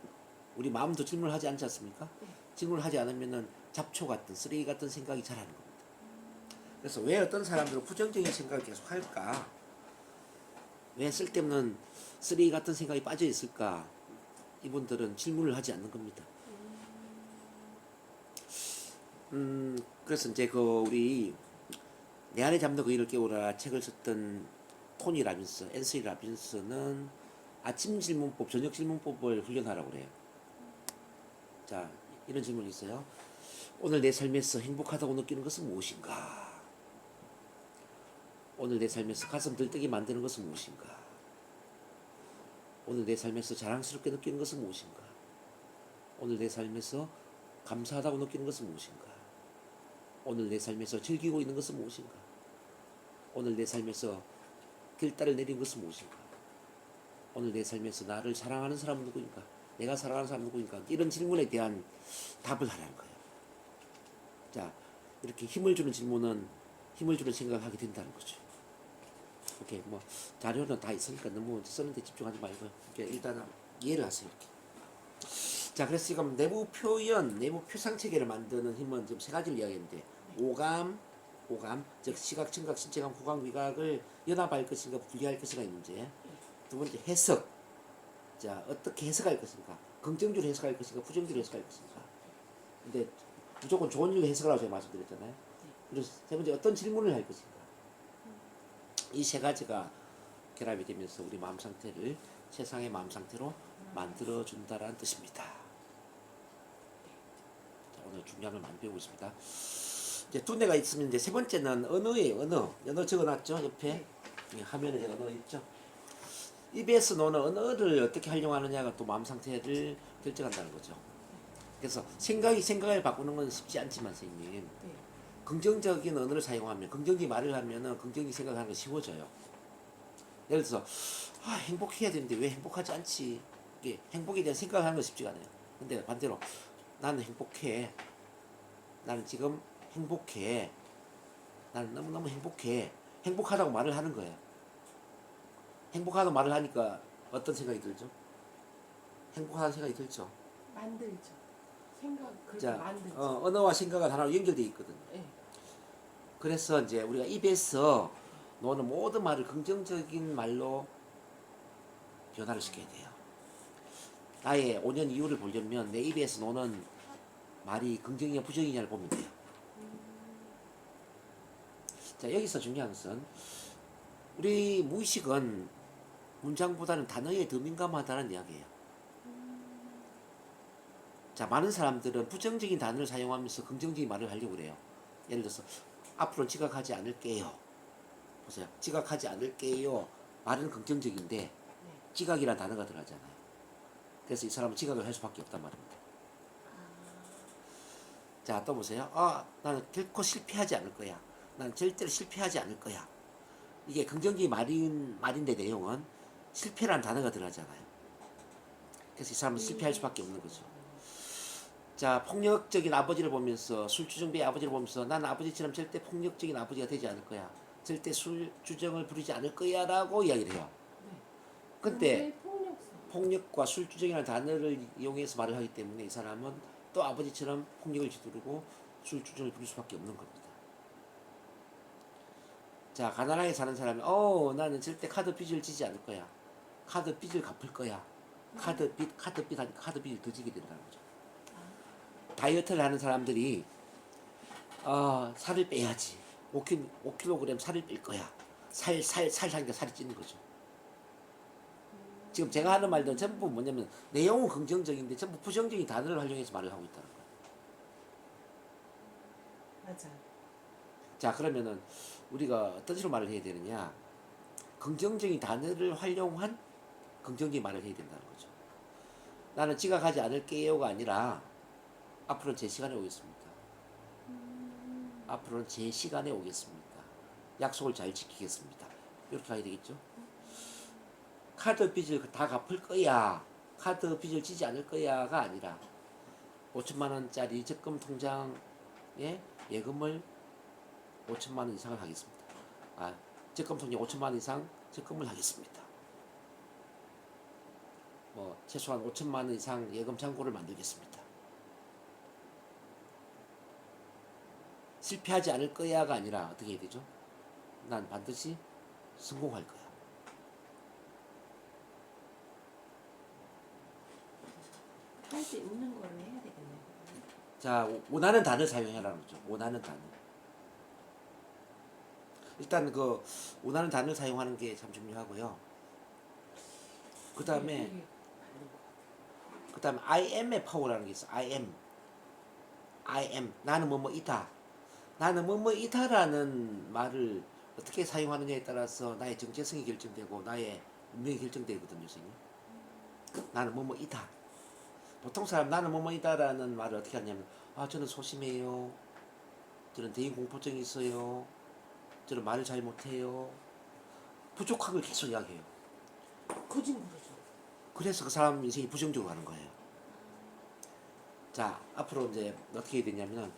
우리 마음도 질문을 하지 않지 않습니까? 질문을 하지 않으면은 잡초 같은 쓰레기 같은 생각이 자라는 겁니다. 그래서 왜 어떤 사람들은 부정적인 생각을 계속 할까? 왜 쓸데없는 쓰레기 같은 생각이 빠져 있을까? 이분들은 질문을 하지 않는 겁니다. 그래서 이제 우리 내 안에 잠든 그 일을 깨우라 책을 썼던 토니 라빈스, 앤서니 라빈스는 아침 질문법, 저녁 질문법을 훈련하라고 그래요. 자, 이런 질문이 있어요. 오늘 내 삶에서 행복하다고 느끼는 것은 무엇인가? 오늘 내 삶에서 가슴 들뜨게 만드는 것은 무엇인가? 오늘 내 삶에서 자랑스럽게 느끼는 것은 무엇인가? 오늘 내 삶에서 감사하다고 느끼는 것은 무엇인가? 오늘 내 삶에서 즐기고 있는 것은 무엇인가? 오늘 내 삶에서 길다를 내린 것은 무엇인가? 오늘 내 삶에서 나를 사랑하는 사람은 누구인가? 내가 사랑하는 사람은 누구인가? 이런 질문에 대한 답을 하라는 거예요. 자, 이렇게 힘을 주는 질문은 힘을 주는 생각을 하게 된다는 거죠. 이렇게 뭐 자료는 다 있으니까 너무 쓰는데 집중하지 말고요. 일단은 이해를 하세요. 이렇게. 자, 그래서 지금 내부 표현, 내부 표상 체계를 만드는 힘은 지금 세 가지를 이야기했는데 오감, 즉 시각, 청각, 신체감, 후각, 위각을 연합할 것인가 분리할 것인가의 문제. 두 번째 해석. 자, 어떻게 해석할 것인가? 긍정적으로 해석할 것인가, 부정적으로 해석할 것인가? 근데 무조건 좋은 일로 해석하라고 제가 말씀드렸잖아요. 그리고 세 번째 어떤 질문을 할 것인가? 이 세 가지가 결합이 되면서 우리 마음 상태를 세상의 마음 상태로 만들어 준다라는 뜻입니다. 자, 오늘 중요한 걸 많이 배우고 있습니다. 이제 두뇌가 있으면 이제 세 번째는 언어예요. 언어 적어놨죠 옆에. 화면에 언어 있죠. 입에서 노는 언어를 어떻게 활용하느냐가 또 마음 상태를 결정한다는 거죠. 그래서 생각을 바꾸는 건 쉽지 않지만 선생님, 네. 긍정적인 언어를 사용하면, 긍정적인 말을 하면은 긍정적인 생각하는 거 쉬워져요. 예를 들어서 행복해야 되는데 왜 행복하지 않지? 이게 행복에 대한 생각을 하는 건 쉽지가 않아요. 근데 반대로 나는 행복해. 나는 지금 행복해. 나는 너무너무 행복해. 행복하다고 말을 하는 거예요. 행복하다고 말을 하니까 어떤 생각이 들죠? 행복하다는 생각이 들죠. 만들죠. 생각 그렇게 자, 만들죠. 언어와 생각은 하나로 연결되어 있거든요. 네. 그래서 이제 우리가 입에서 노는 모든 말을 긍정적인 말로 변화를 시켜야 돼요. 나의 5년 이후를 보려면 내 입에서 노는 말이 긍정이냐 부정이냐를 보면 돼요. 자, 여기서 중요한 것은 우리 무의식은 문장보다는 단어에 더 민감하다는 이야기예요. 자, 많은 사람들은 부정적인 단어를 사용하면서 긍정적인 말을 하려고 그래요. 예를 들어서 앞으로는 지각하지 않을게요. 보세요. 지각하지 않을게요. 말은 긍정적인데 네. 지각이라는 단어가 들어가잖아요. 그래서 이 사람은 지각을 할 수밖에 없단 말입니다. 자, 또 보세요. 나는 결코 실패하지 않을 거야. 나는 절대로 실패하지 않을 거야. 이게 긍정적인 말인데 내용은 실패라는 단어가 들어가잖아요. 그래서 이 사람은 실패할 수밖에 없는 거죠. 자, 폭력적인 아버지를 보면서 술주정배의 아버지를 보면서 나는 아버지처럼 절대 폭력적인 아버지가 되지 않을 거야. 절대 술주정을 부리지 않을 거야 라고 이야기를 해요. 네. 근데 폭력성. 폭력과 술주정이라는 단어를 이용해서 말을 하기 때문에 이 사람은 또 아버지처럼 폭력을 휘두르고 술주정을 부릴 수밖에 없는 겁니다. 자, 가난하게 사는 사람이 나는 절대 카드 빚을 지지 않을 거야. 카드 빚을 갚을 거야. 카드 빚하니까 카드 빚을 더 지게 된다는 거죠. 다이어트를 하는 사람들이 살을 빼야지. 5kg 살을 뺄 거야. 살 사니까 살이 찌는 거죠. 지금 제가 하는 말들은 전부 뭐냐면 내용은 긍정적인데 전부 부정적인 단어를 활용해서 말을 하고 있다는 거예요. 맞아. 자, 그러면은 우리가 어떤 식으로 말을 해야 되느냐? 긍정적인 단어를 활용한 긍정적인 말을 해야 된다는 거죠. 나는 지각하지 않을게요가 아니라 앞으로는 제 시간에 오겠습니다. 앞으로는 제 시간에 오겠습니다. 약속을 잘 지키겠습니다. 이렇게 가야 되겠죠? 카드 빚을 다 갚을 거야. 카드 빚을 지지 않을 거야가 아니라 5천만 원짜리 적금 통장에 예금을 5천만 원 이상을 하겠습니다. 적금 통장에 5천만 원 이상 적금을 하겠습니다. 최소한 5천만 원 이상 예금 잔고를 만들겠습니다. 실패하지 않을 거야가 아니라 어떻게 해야 되죠? 난 반드시 성공할 거야. 할 수 있는 거를 해야 되겠네요. 자, 원하는 단어 사용해라는 거죠. 원하는 단어. 일단 그 원하는 단어를 사용하는 게 참 중요하고요. 그 다음에 I am의 파워라는 게 있어. I am. 나는 뭐뭐이다. 나는 뭐뭐이다라는 말을 어떻게 사용하느냐에 따라서 나의 정체성이 결정되고 나의 운명이 결정되거든요, 선생님. 나는 뭐뭐이다. 보통 사람 나는 뭐뭐이다라는 말을 어떻게 하냐면 저는 소심해요. 저는 대인 공포증이 있어요. 저는 말을 잘 못해요. 부족한 걸 계속 이야기해요. 거짓말이죠. 그래서 그 사람 인생이 부정적으로 가는 거예요. 자, 앞으로 이제 어떻게 해야 되냐면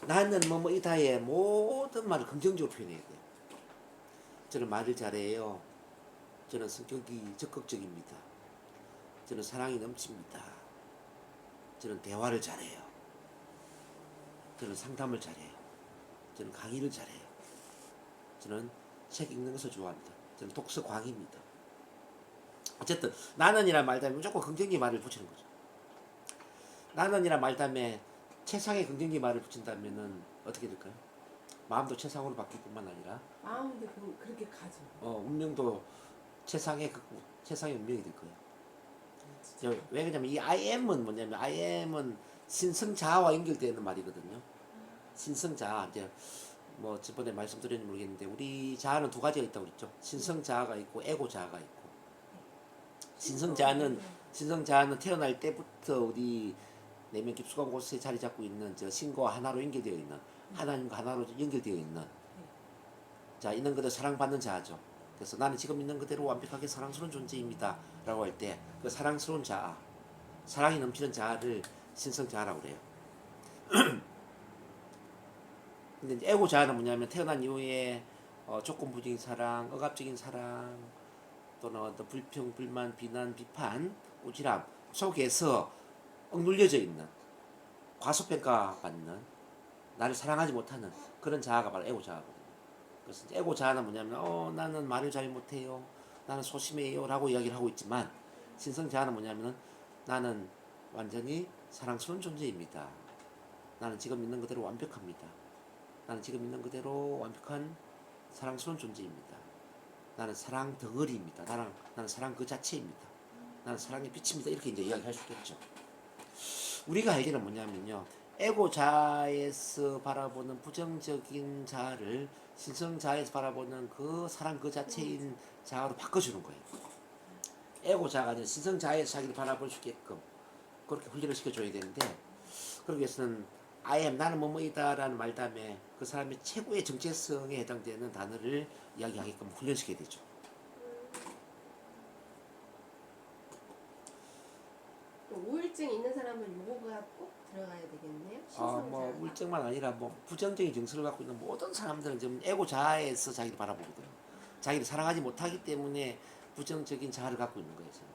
나는 뭐뭐이다의 모든 말을 긍정적으로 표현해야 돼요. 저는 말을 잘해요. 저는 성격이 적극적입니다. 저는 사랑이 넘칩니다. 저는 대화를 잘해요. 저는 상담을 잘해요. 저는 강의를 잘해요. 저는 책 읽는 것을 좋아합니다. 저는 독서광입니다. 어쨌든 나는이란 말 다음에 무조건 긍정적인 말을 붙이는 거죠. 나는이란 말 다음에 최상의 긍정적인 말을 붙인다면은 어떻게 될까요? 마음도 최상으로 바뀔 뿐만 아니라 마음도 그렇게 가죠. 운명도 최상의 운명이 될 거예요. 진짜. 왜 그러냐면 이 I am은 뭐냐면 I am은 신성자아와 연결되는 말이거든요. 신성자아 이제 저번에 말씀드렸는지 모르겠는데 우리 자아는 두 가지가 있다고 그랬죠. 신성자아가 있고 에고자아가 있고. 신성자아는 태어날 때부터 우리 내면 깊숙한 곳에 자리 잡고 있는 저 신과 하나로 연결되어 있는 하나님과 하나로 연결되어 있는 자 있는 그대로 사랑받는 자아죠. 그래서 나는 지금 있는 그대로 완벽하게 사랑스러운 존재입니다 라고 할 때 그 사랑스러운 자아, 사랑이 넘치는 자아를 신성자아라고 그래요. 근데 이제 에고 자아는 뭐냐면 태어난 이후에 조건부적인 사랑, 억압적인 사랑 또는 어떤 불평, 불만, 비난, 비판, 꾸지람 속에서 억눌려져 있는 과소평가받는 나를 사랑하지 못하는 그런 자아가 바로 에고 자아거든요. 그래서 에고 자아는 뭐냐면 나는 말을 잘 못해요. 나는 소심해요 라고 이야기를 하고 있지만 신성 자아는 뭐냐면 나는 완전히 사랑스러운 존재입니다. 나는 지금 있는 그대로 완벽합니다. 나는 지금 있는 그대로 완벽한 사랑스러운 존재입니다. 나는 사랑 덩어리입니다. 나는 사랑 그 자체입니다. 나는 사랑의 빛입니다. 이렇게 이제 이야기할 수 있겠죠. 우리가 할 일은 뭐냐면요. 에고자에서 바라보는 부정적인 자아를 신성자에서 바라보는 그 사랑 그 자체인 자아로 바꿔주는 거예요. 에고자가 아니라 신성자에서 자기를 바라볼 수 있게끔 그렇게 훈련을 시켜줘야 되는데, 그러기 위해서는 I am, 나는 뭐뭐이다라는 말 다음에 그 사람의 최고의 정체성에 해당되는 단어를 이야기하게끔 훈련시켜야 되죠. 또 우울증 있는 사람은 요거가 꼭 들어가야 되겠네요. 뭐 신성자가. 우울증만 아니라 뭐 부정적인 정서를 갖고 있는 모든 사람들은 지금 에고 자아에서 자기를 바라보거든요. 자기를 사랑하지 못하기 때문에 부정적인 자아를 갖고 있는 거예요. 지금.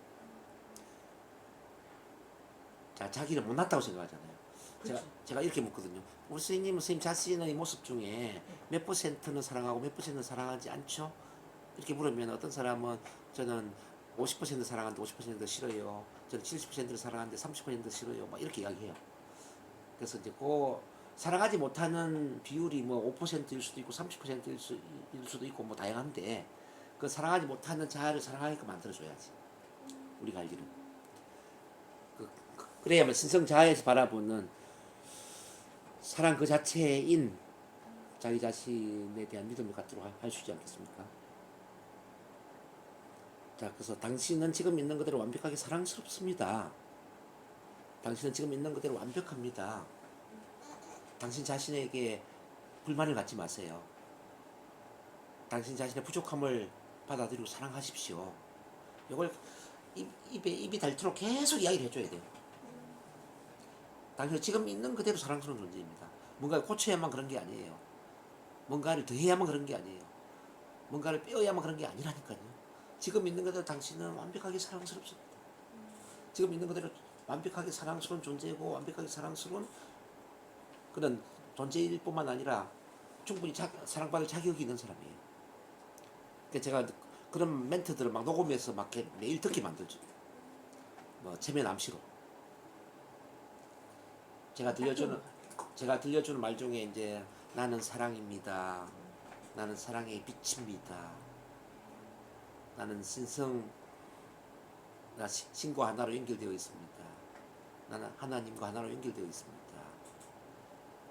자, 자기를 못났다고 생각하잖아요. 그렇죠. 제가 이렇게 묻거든요. 우리 선생님은 선생님 자신의 모습 중에 몇 퍼센트는 사랑하고 몇 퍼센트는 사랑하지 않죠? 이렇게 물으면 어떤 사람은 저는 50% 사랑하는데 50% 싫어요. 저는 70%를 사랑하는데 30% 싫어요. 막 이렇게 이야기해요. 그래서 이제 그 사랑하지 못하는 비율이 뭐 5%일 수도 있고 30%일 수도 있고 뭐 다양한데, 그 사랑하지 못하는 자아를 사랑하게끔 만들어줘야지. 우리가 알기는. 그래야만 신성 자아에서 바라보는 사랑 그 자체인 자기 자신에 대한 믿음을 갖도록 할 수 있지 않겠습니까? 자, 그래서 당신은 지금 있는 그대로 완벽하게 사랑스럽습니다. 당신은 지금 있는 그대로 완벽합니다. 당신 자신에게 불만을 갖지 마세요. 당신 자신의 부족함을 받아들이고 사랑하십시오. 이걸 입이 닳도록 계속 이야기를 해줘야 돼요. 당신은 지금 있는 그대로 사랑스러운 존재입니다. 뭔가를 고쳐야만 그런 게 아니에요. 뭔가를 더해야만 그런 게 아니에요. 뭔가를 빼어야만 그런 게 아니라니까요. 지금 있는 그대로 당신은 완벽하게 사랑스럽습니다. 지금 있는 그대로 완벽하게 사랑스러운 존재고 완벽하게 사랑스러운 그런 존재일 뿐만 아니라 충분히 사랑받을 자격이 있는 사람이에요. 그러니까 제가 그런 멘트들을 막 녹음해서 막 매일 듣게 만들죠. 뭐 체면 암시로. 제가 들려주는 말 중에 이제 나는 사랑입니다. 나는 사랑의 빛입니다. 나는 신과 하나로 연결되어 있습니다. 나는 하나님과 하나로 연결되어 있습니다.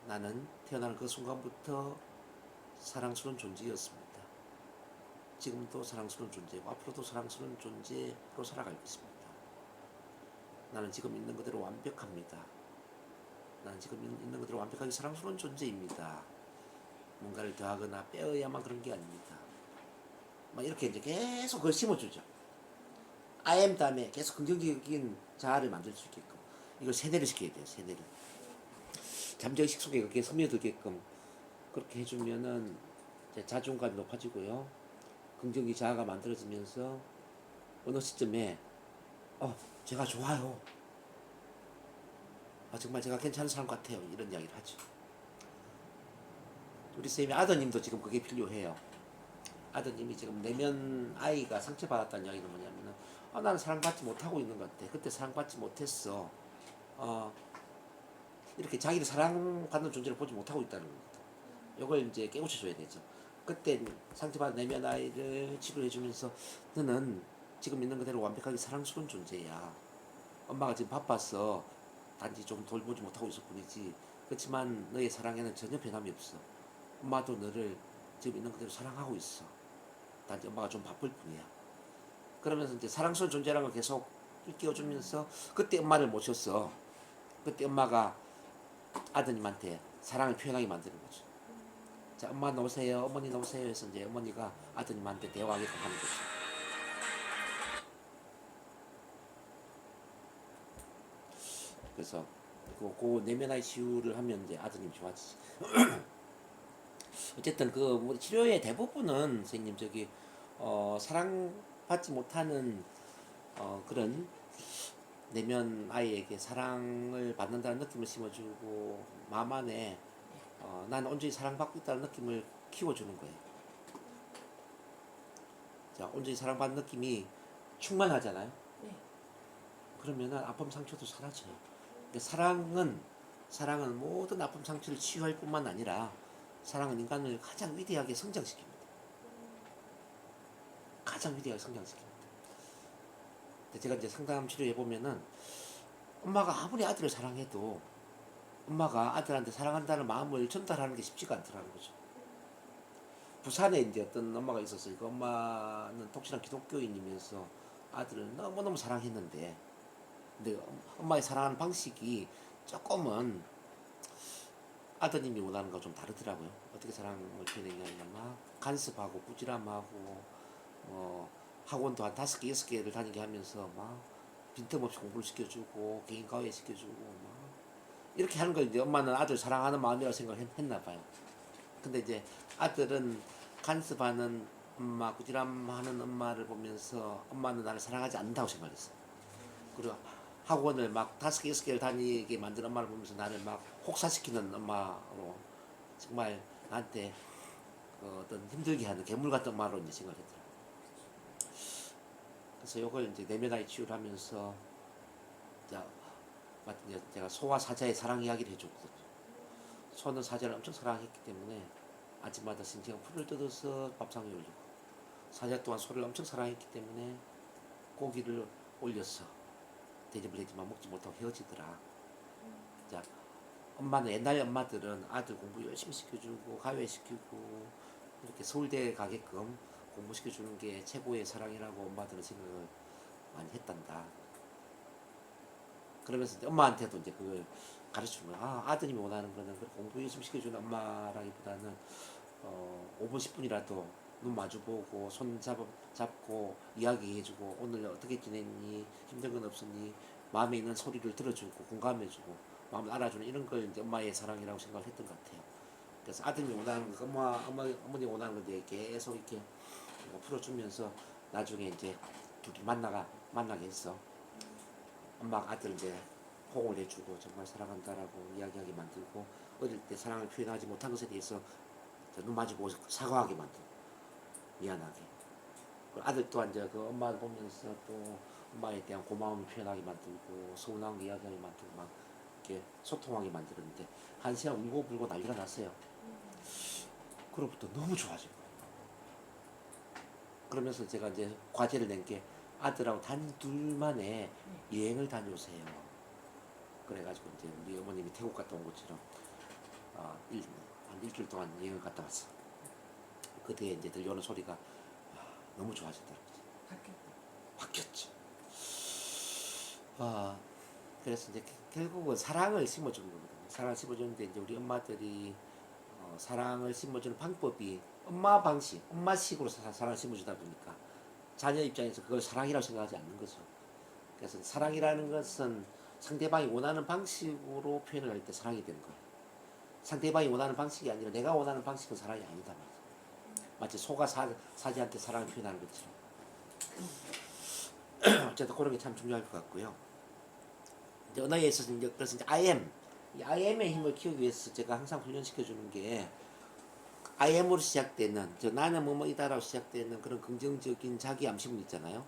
나는 태어나는 그 순간부터 사랑스러운 존재였습니다. 지금도 사랑스러운 존재고 앞으로도 사랑스러운 존재로 살아갈 것입니다. 나는 지금 있는 그대로 완벽합니다. 나는 지금 있는 그대로 완벽하게 사랑스러운 존재입니다. 뭔가를 더하거나 빼어야만 그런 게 아닙니다. 막 이렇게 이제 계속 그걸 심어주죠. I am 다음에 계속 긍정적인 자아를 만들 수 있게끔 이걸 세뇌를 시켜야 돼요. 세뇌를. 잠재의식 속에 그렇게 스며들게끔 그렇게 해주면은 이제 자존감이 높아지고요. 긍정적인 자아가 만들어지면서 어느 시점에 제가 좋아요. 정말 제가 괜찮은 사람 같아요. 이런 이야기를 하죠. 우리 쌤이 아드님도 지금 그게 필요해요. 아드님이 지금 내면 아이가 상처받았다는 이야기는 뭐냐면은 나는 사랑받지 못하고 있는 것 같아. 그때 사랑받지 못했어. 이렇게 자기를 사랑받는 존재를 보지 못하고 있다는 겁니다. 이걸 이제 깨우쳐줘야 되죠. 그때 상처받은 내면 아이를 치료해주면서 너는 지금 있는 그대로 완벽하게 사랑스러운 존재야. 엄마가 지금 바빠서 단지 좀 돌보지 못하고 있을 뿐이지. 그렇지만 너의 사랑에는 전혀 변함이 없어. 엄마도 너를 지금 있는 그대로 사랑하고 있어. 단지 엄마가 좀 바쁠 뿐이야. 그러면서 이제 사랑스러운 존재라는 걸 계속 일깨워주면서 그때 엄마를 모셨어. 그때 엄마가 아드님한테 사랑을 표현하게 만드는 거죠. 자, 엄마 나오세요, 어머니 나오세요 해서 이제 어머니가 아드님한테 대화하게끔 하는 거죠. 그래서 그 내면 ICU를 하면 이제 아드님 좋아지지. 어쨌든 그 치료의 대부분은 선생님 사랑받지 못하는 그런 내면 아이에게 사랑을 받는다는 느낌을 심어주고 마음 안에 나는 온전히 사랑받고 있다는 느낌을 키워주는 거예요. 자, 온전히 사랑받는 느낌이 충만하잖아요. 네. 그러면은 아픔 상처도 사라져요. 근데 사랑은 모든 아픔 상처를 치유할 뿐만 아니라 사랑은 인간을 가장 위대하게 성장시킵니다. 가장 위대하게 성장시킵니다. 제가 이제 상담 치료해 보면은 엄마가 아무리 아들을 사랑해도 엄마가 아들한테 사랑한다는 마음을 전달하는 게 쉽지가 않더라는 거죠. 부산에 이제 어떤 엄마가 있었어요. 그 엄마는 독실한 기독교인이면서 아들을 너무너무 사랑했는데, 근데 엄마의 사랑하는 방식이 조금은 아드님이 원하는 거 좀 다르더라고요. 어떻게 사랑을 표현했냐면 막 간섭하고 꾸지람하고 학원도 한 5개, 6개를 다니게 하면서 막 빈틈없이 공부를 시켜주고 개인 과외 시켜주고 막 이렇게 하는 걸 이제 엄마는 아들 사랑하는 마음이라고 생각했나 봐요. 근데 이제 아들은 간섭하는 엄마, 꾸지람하는 엄마를 보면서 엄마는 나를 사랑하지 않는다고 생각했어. 그리고 학원을 막 5개, 6개를 다니게 만든 엄마를 보면서 나를 막 혹사시키는 엄마로 정말 나한테 어떤 힘들게 하는 괴물 같은 엄마로 이제 생각을 했더라고요. 그래서 이걸 이제 내면화의 치유를 하면서 이제 제가 소와 사자의 사랑 이야기를 해줬거든요. 소는 사자를 엄청 사랑했기 때문에 아침마다 신지가 풀을 뜯어서 밥상에 올리고, 사자 또한 소를 엄청 사랑했기 때문에 고기를 올려서 대접을 했지만 먹지 못하고 헤어지더라. 자, 엄마는 옛날 엄마들은 아들 공부 열심히 시켜주고 가외 시키고 이렇게 서울대에 가게끔 공부시켜주는 게 최고의 사랑이라고 엄마들은 생각을 많이 했단다. 그러면서 이제 엄마한테도 이제 그걸 가르치는 거야. 아, 아드님이 원하는 거는 공부 열심히 시켜주는 엄마라기보다는 5분 10분이라도 눈 마주보고 잡고 이야기해주고 오늘 어떻게 지냈니, 힘든 건 없었니, 마음에 있는 소리를 들어주고 공감해주고 마음을 알아주는 이런 걸 이제 엄마의 사랑이라고 생각을 했던 것 같아요. 그래서 아드님이 원하는 거, 어머니 원하는 거 이제 계속 이렇게 풀어주면서 나중에 이제 둘이 만나게 했어. 엄마가 아들 이제 호응을 해주고 정말 사랑한다라고 이야기하게 만들고, 어릴 때 사랑을 표현하지 못한 것에 대해서 눈 마주보고 사과하게 만들고 미안하게. 아들 또한 이제 그 엄마를 보면서 또 엄마에 대한 고마움을 표현하게 만들고 서운한 거 이야기하게 만들고 막 이렇게 소통하게 만들었는데 한 시간 울고 불고 난리가 났어요. 그로부터 너무 좋아진 거예요. 그러면서 제가 이제 과제를 낸 게 아들하고 단 둘만의 여행을 다녀오세요. 그래가지고 이제 우리 어머님이 태국 갔다 온 것처럼 한 일주일 동안 여행을 갔다 왔어. 그때 이제 들려오는 소리가 너무 좋아졌더라고요. 바뀌었죠. 그래서 이제 결국은 사랑을 심어주는 거거든요. 사랑을 심어주는데 이제 우리 엄마들이 사랑을 심어주는 방법이 엄마 방식, 엄마식으로 사랑을 심어주다 보니까 자녀 입장에서 그걸 사랑이라고 생각하지 않는 거죠. 그래서 사랑이라는 것은 상대방이 원하는 방식으로 표현을 할 때 사랑이 되는 거예요. 상대방이 원하는 방식이 아니라 내가 원하는 방식은 사랑이 아니다 말이에요. 마치 소가 사자한테 사랑을 표현하는 것처럼. 어쨌든 그런 게 참 중요할 것 같고요. 이제 언어에 있어서 이제 그래서 이제 이 IM의 힘을 키우기 위해서 제가 항상 훈련시켜주는 게 IM으로 시작되는 나는 뭐뭐이다라고 시작되는 그런 긍정적인 자기 암시문 있잖아요.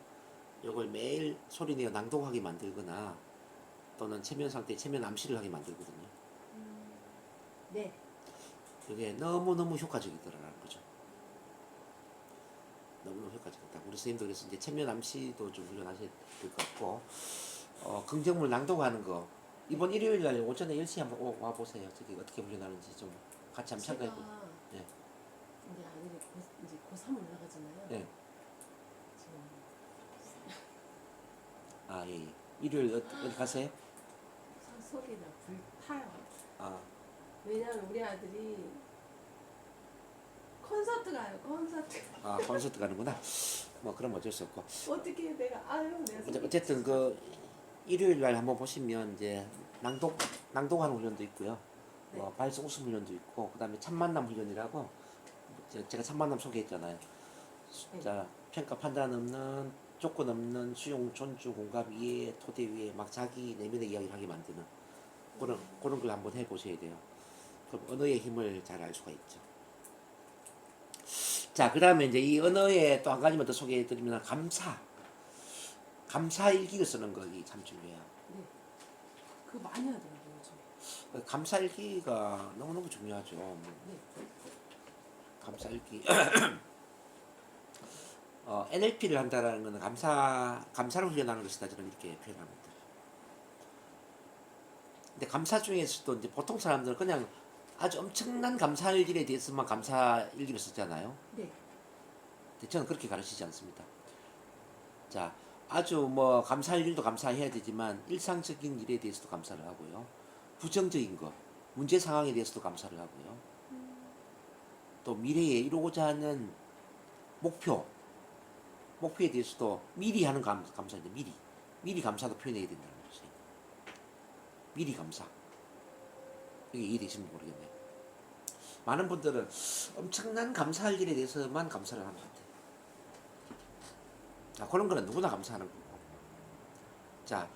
이걸 매일 소리내어 낭독하게 만들거나 또는 체면 상태에 체면 암시를 하게 만들거든요. 네. 이게 너무너무 효과적이더라는 거죠. 너무너무 효과적이다. 우리 선생님도 그래서 이제 체면 암시도 좀 훈련하셔야 될 것 같고, 긍정물 낭독하는 거 이번 일요일 날 오전에 10시에 한번 와보세요. 저기 어떻게 훈련하는지 좀 같이 한번 참가해보고. 네. 이제 아들이 이제 고3 올라가잖아요. 네. 지금 예. 일요일 어디 가세요? 속이 다 불타요. 아, 왜냐면 우리 아들이 콘서트 가요. 콘서트 가는구나. 뭐 그럼 어쩔 수 없고. 어떻게 내가 내가 어쨌든 그 일요일 날 한번 보시면 이제 낭독하는 훈련도 있고요. 네. 발성 웃음 훈련도 있고, 그다음에 참만남 훈련이라고 제가 참만남 소개했잖아요. 자, 평가 판단 없는 조건 없는 수용 존중 공감 이해 토대 위에 막 자기 내면의 이야기를 하게 만드는 그런 걸 한번 해보셔야 돼요. 그럼 언어의 힘을 잘 알 수가 있죠. 자, 그 다음에 이제 이 언어의 또 한 가지만 더 소개해드리면 감사 일기를 쓰는 것이 참 중요해요. 네. 그거 많이 하더라고요 요즘에. 감사 일기가 너무너무 중요하죠. 네. 감사 일기. NLP를 한다라는 것은 감사를 훈련하는 것이다. 저는 이렇게 표현합니다. 근데 감사 중에서도 이제 보통 사람들은 그냥 아주 엄청난 감사할 일에 대해서만 감사 일기를 쓰잖아요. 네. 근데 저는 그렇게 가르치지 않습니다. 자, 아주 뭐 감사할 일도 감사해야 되지만 일상적인 일에 대해서도 감사를 하고요. 부정적인 거, 문제 상황에 대해서도 감사를 하고요. 또 미래에 이루고자 하는 목표에 대해서도 미리 하는 감사인데 미리 감사도 표현해야 된다는 거죠. 미리 감사. 이게 이해되시는지 모르겠네요. 많은 분들은 엄청난 감사할 일에 대해서만 감사를 하는 것 같아요. 자, 그런 거는 누구나 감사하는 거고. 자,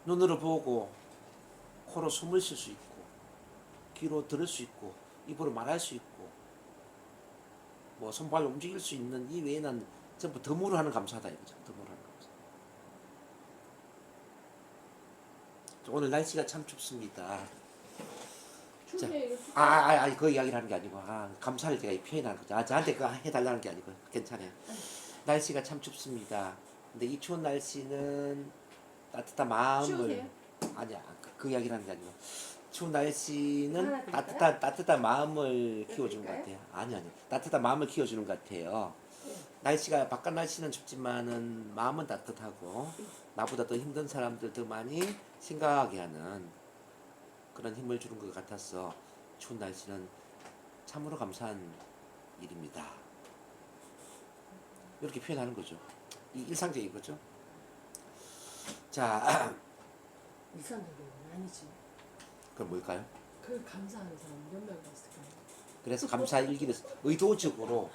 눈으로 보고, 코로 숨을 쉴 수 있고, 귀로 들을 수 있고, 입으로 말할 수 있고, 뭐 손발로 움직일 수 있는 이 외에는 전부 덤으로 하는 감사다 이거죠. 덤으로 하는 감사. 오늘 날씨가 참 춥습니다. 춥네요. 그 이야기를 하는 게 아니고, 감사를 제가 표현하는 거죠. 저한테 그거 해달라는 게 아니고, 괜찮아요. 날씨가 참 춥습니다. 근데 이 추운 날씨는 따뜻한 마음을, 추우세요? 아니야, 그 이야기를 하는 게 아니고, 추운 날씨는 하나 드릴까요? 따뜻한 마음을 키워주는 것 드릴까요? 같아요. 아니, 따뜻한 마음을 키워주는 것 같아요. 네. 날씨가, 바깥 날씨는 춥지만은 마음은 따뜻하고, 나보다 더 힘든 사람들 더 많이 생각하게 하는 그런 힘을 주는 것 같아서 추운 날씨는 참으로 감사한 일입니다. 이렇게 표현하는 거죠. 이 일상적인 거죠. 자, 일상적인 건 아니지. 그럼 뭘까요? 그 감사하는 사람 몇 명 있을까요? 그래서 감사 일기를 의도적으로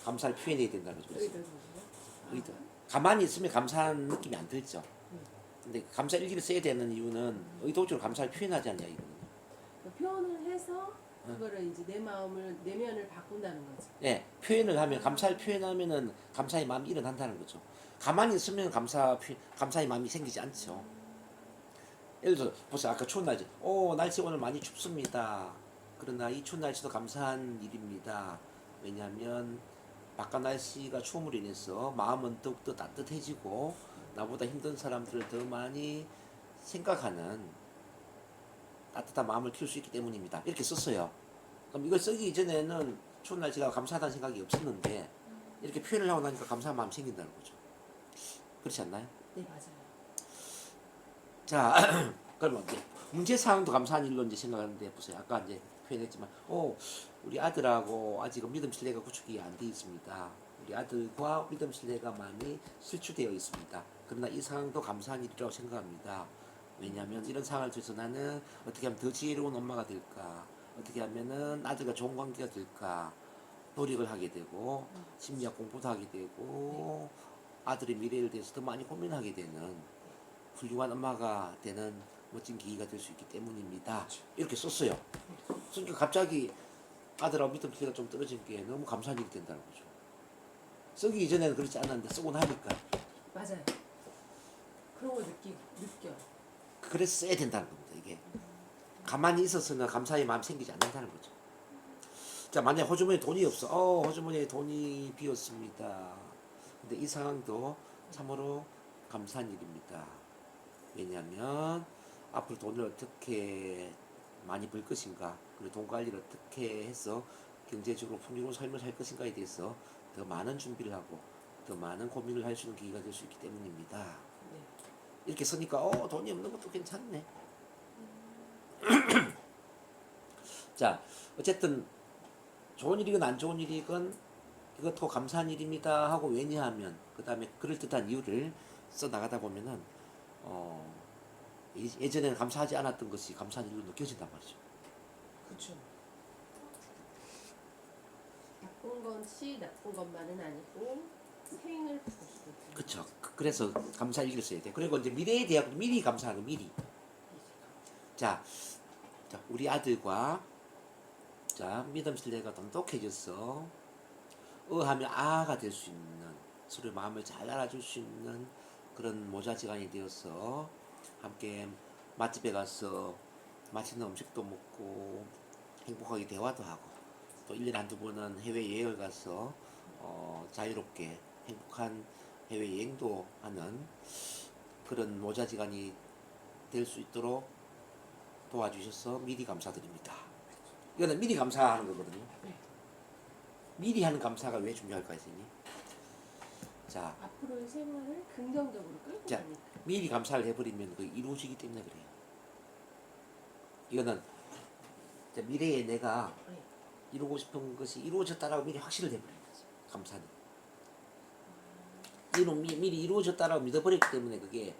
감사를 표현해야 된다는 거죠. 의도적으로. 의도. 가만히 있으면 감사한 느낌이 안 들죠. 근데 감사 일기를 써야 되는 이유는 의도적으로 감사를 표현하지 않냐 이거는. 그 표현을 해서 그거를 이제 내 마음을 내면을 바꾼다는 거지. 네, 표현을 하면 감사를 표현하면은 감사의 마음이 일어난다는 거죠. 가만히 있으면 감사의 마음이 생기지 않죠. 예를 들어 보세요. 아까 추운 날씨. 날씨 오늘 많이 춥습니다. 그러나 이 추운 날씨도 감사한 일입니다. 왜냐하면 바깥 날씨가 추움으로 인해서 마음은 더욱더 따뜻해지고 나보다 힘든 사람들을 더 많이 생각하는 따뜻한 마음을 키울 수 있기 때문입니다. 이렇게 썼어요. 그럼 이걸 쓰기 이전에는 추운 날씨가 감사하다는 생각이 없었는데 이렇게 표현을 하고 나니까 감사한 마음이 생긴다는 거죠. 그렇지 않나요? 네, 맞아요. 자, 그러면 이제 문제 상황도 감사한 일로 이제 생각하는데 보세요. 아까 이제 표현했지만, 우리 아들하고 아직은 믿음 신뢰가 구축이 안 돼 있습니다. 우리 아들과 믿음 신뢰가 많이 실추되어 있습니다. 그러나 이 상황도 감사한 일이라고 생각합니다. 왜냐하면 이런 상황을 통해서 나는 어떻게 하면 더 지혜로운 엄마가 될까, 어떻게 하면은 아들과 좋은 관계가 될까 노력을 하게 되고 심리학 공부도 하게 되고 아들의 미래에 대해서 더 많이 고민하게 되는 훌륭한 엄마가 되는 멋진 계기가 될 수 있기 때문입니다. 이렇게 썼어요. 그러니까 갑자기 아들하고 믿음 기회가 좀 떨어진 게 너무 감사한 일이 된다는 거죠. 쓰기 이전에는 그렇지 않았는데 쓰고 나니까 맞아요. 그런 거 느껴. 그래서 써야 된다는 겁니다. 이게 가만히 있어서는 감사의 마음 생기지 않는다는 거죠. 자, 만약 호주머니에 돈이 없어. 호주머니에 돈이 비었습니다. 근데 이 상황도 참으로 감사한 일입니다. 왜냐하면 앞으로 돈을 어떻게 많이 벌 것인가, 그리고 돈 관리를 어떻게 해서 경제적으로 풍요로운 삶을 살 것인가에 대해서 더 많은 준비를 하고 더 많은 고민을 할 수 있는 기회가 될 수 있기 때문입니다. 네. 이렇게 쓰니까 돈이 없는 것도 괜찮네. 자, 어쨌든 좋은 일이건 안 좋은 일이건 이것도 감사한 일입니다 하고 왜냐하면 그 다음에 그럴듯한 이유를 써 나가다 보면은 예전에는 감사하지 않았던 것이 감사한 일로 느껴진단 말이죠. 그렇죠. 나쁜 것이 나쁜 것만은 아니고 생을 볼 수도 있고. 그렇죠. 그래서 감사 일기를 써야 돼. 그리고 이제 미래에 대한 미리 감사하는 미리. 자, 우리 아들과 믿음 신뢰가 돈독해져서 하면 아가 될 수 있는 서로의 마음을 잘 알아줄 수 있는 그런 모자지간이 되어서 함께 맛집에 가서 맛있는 음식도 먹고 행복하게 대화도 하고 또 1년에 한두 번은 해외여행을 가서 자유롭게 행복한 해외여행도 하는 그런 모자지간이 될 수 있도록 도와주셔서 미리 감사드립니다. 이거는 미리 감사하는 거거든요. 네. 미리 하는 감사가 왜 중요할까요, 선생님? 자, 앞으로의 생활을 긍정적으로 끌고 자. 가니까. 미리 감사를 해버리면 그 이루어지기 때문에 그래요. 이거는 이제 미래에 내가 네. 이루고 싶은 것이 이루어졌다라고 미리 확신을 해버리는 거죠. 감사는. 미리 이루어졌다라고 믿어버렸기 때문에 그게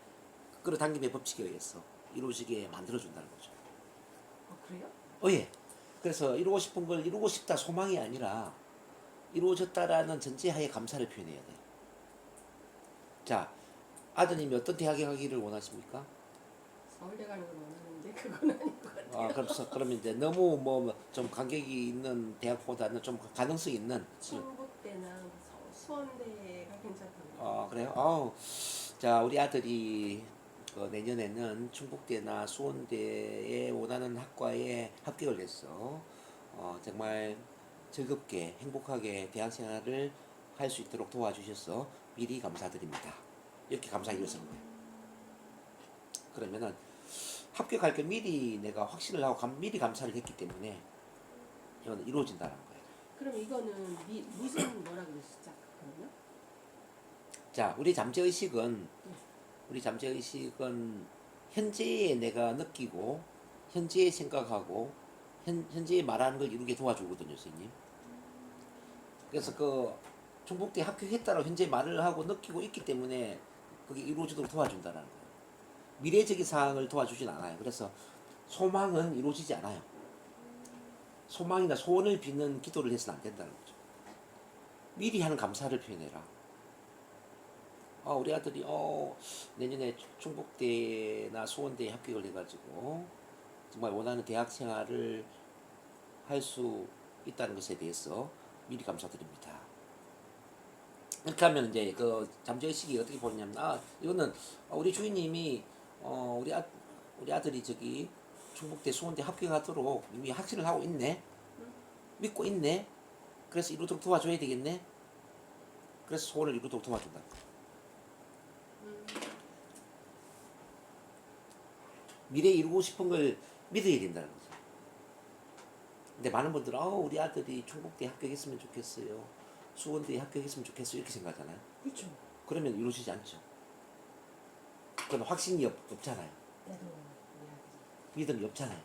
끌어당김의 법칙에 의해서 이루어지게 만들어준다는 거죠. 그래요? 예. 그래서 이루고 싶은 걸 이루고 싶다 소망이 아니라 이루어졌다라는 전제하에 감사를 표현해야 돼요. 자, 아드님이 어떤 대학에 가기를 원하십니까? 서울대 가는 걸 원하는데 그건 아닌 것 같아요. 그러면 이제 너무 뭐 좀 간격이 있는 대학보다는 좀 가능성 있는. 충북대나 수원대가 괜찮다고. 그래요? 자, 우리 아들이 내년에는 충북대나 수원대에 원하는 학과에 합격을 해서 정말 즐겁게 행복하게 대학 생활을 할 수 있도록 도와주셔서 미리 감사드립니다. 이렇게 감사기를 쓰는 거예요. 그러면은 합격할 게 미리 내가 확신을 하고 미리 감사를 했기 때문에 이거는 이루어진다는 거예요. 그럼 이거는 무슨 뭐라 그러시 시작하거든요? 자, 우리 잠재의식은 현재에 내가 느끼고 현재에 생각하고 현재에 말하는 걸 이루게 도와주거든요, 선생님. 그래서 그 충북대 합격했다라고 현재 말을 하고 느끼고 있기 때문에 그게 이루어지도록 도와준다는 거예요. 미래적인 사항을 도와주진 않아요. 그래서 소망은 이루어지지 않아요. 소망이나 소원을 비는 기도를 해서는 안 된다는 거죠. 미리 하는 감사를 표현해라. 우리 아들이 내년에 충북대나 수원대에 합격을 해가지고 정말 원하는 대학 생활을 할 수 있다는 것에 대해서 미리 감사드립니다. 이렇게 하면 이제 그 잠재의식이 어떻게 보냐면 이거는 우리 주인님이 우리 아들이 저기 충북대 수원대 합격하도록 이미 확신을 하고 있네. 믿고 있네. 그래서 이루도록 도와줘야 되겠네. 그래서 소원을 이루도록 도와준다. 미래에 이루고 싶은 걸 믿어야 된다는 거죠. 근데 많은 분들은 우리 아들이 충북대 합격했으면 좋겠어요. 수원대에 합격했으면 좋겠어요. 이렇게 생각하잖아요. 그렇죠. 그러면 이루어지지 않죠. 그건 확신이 없잖아요. 믿음이 없잖아요.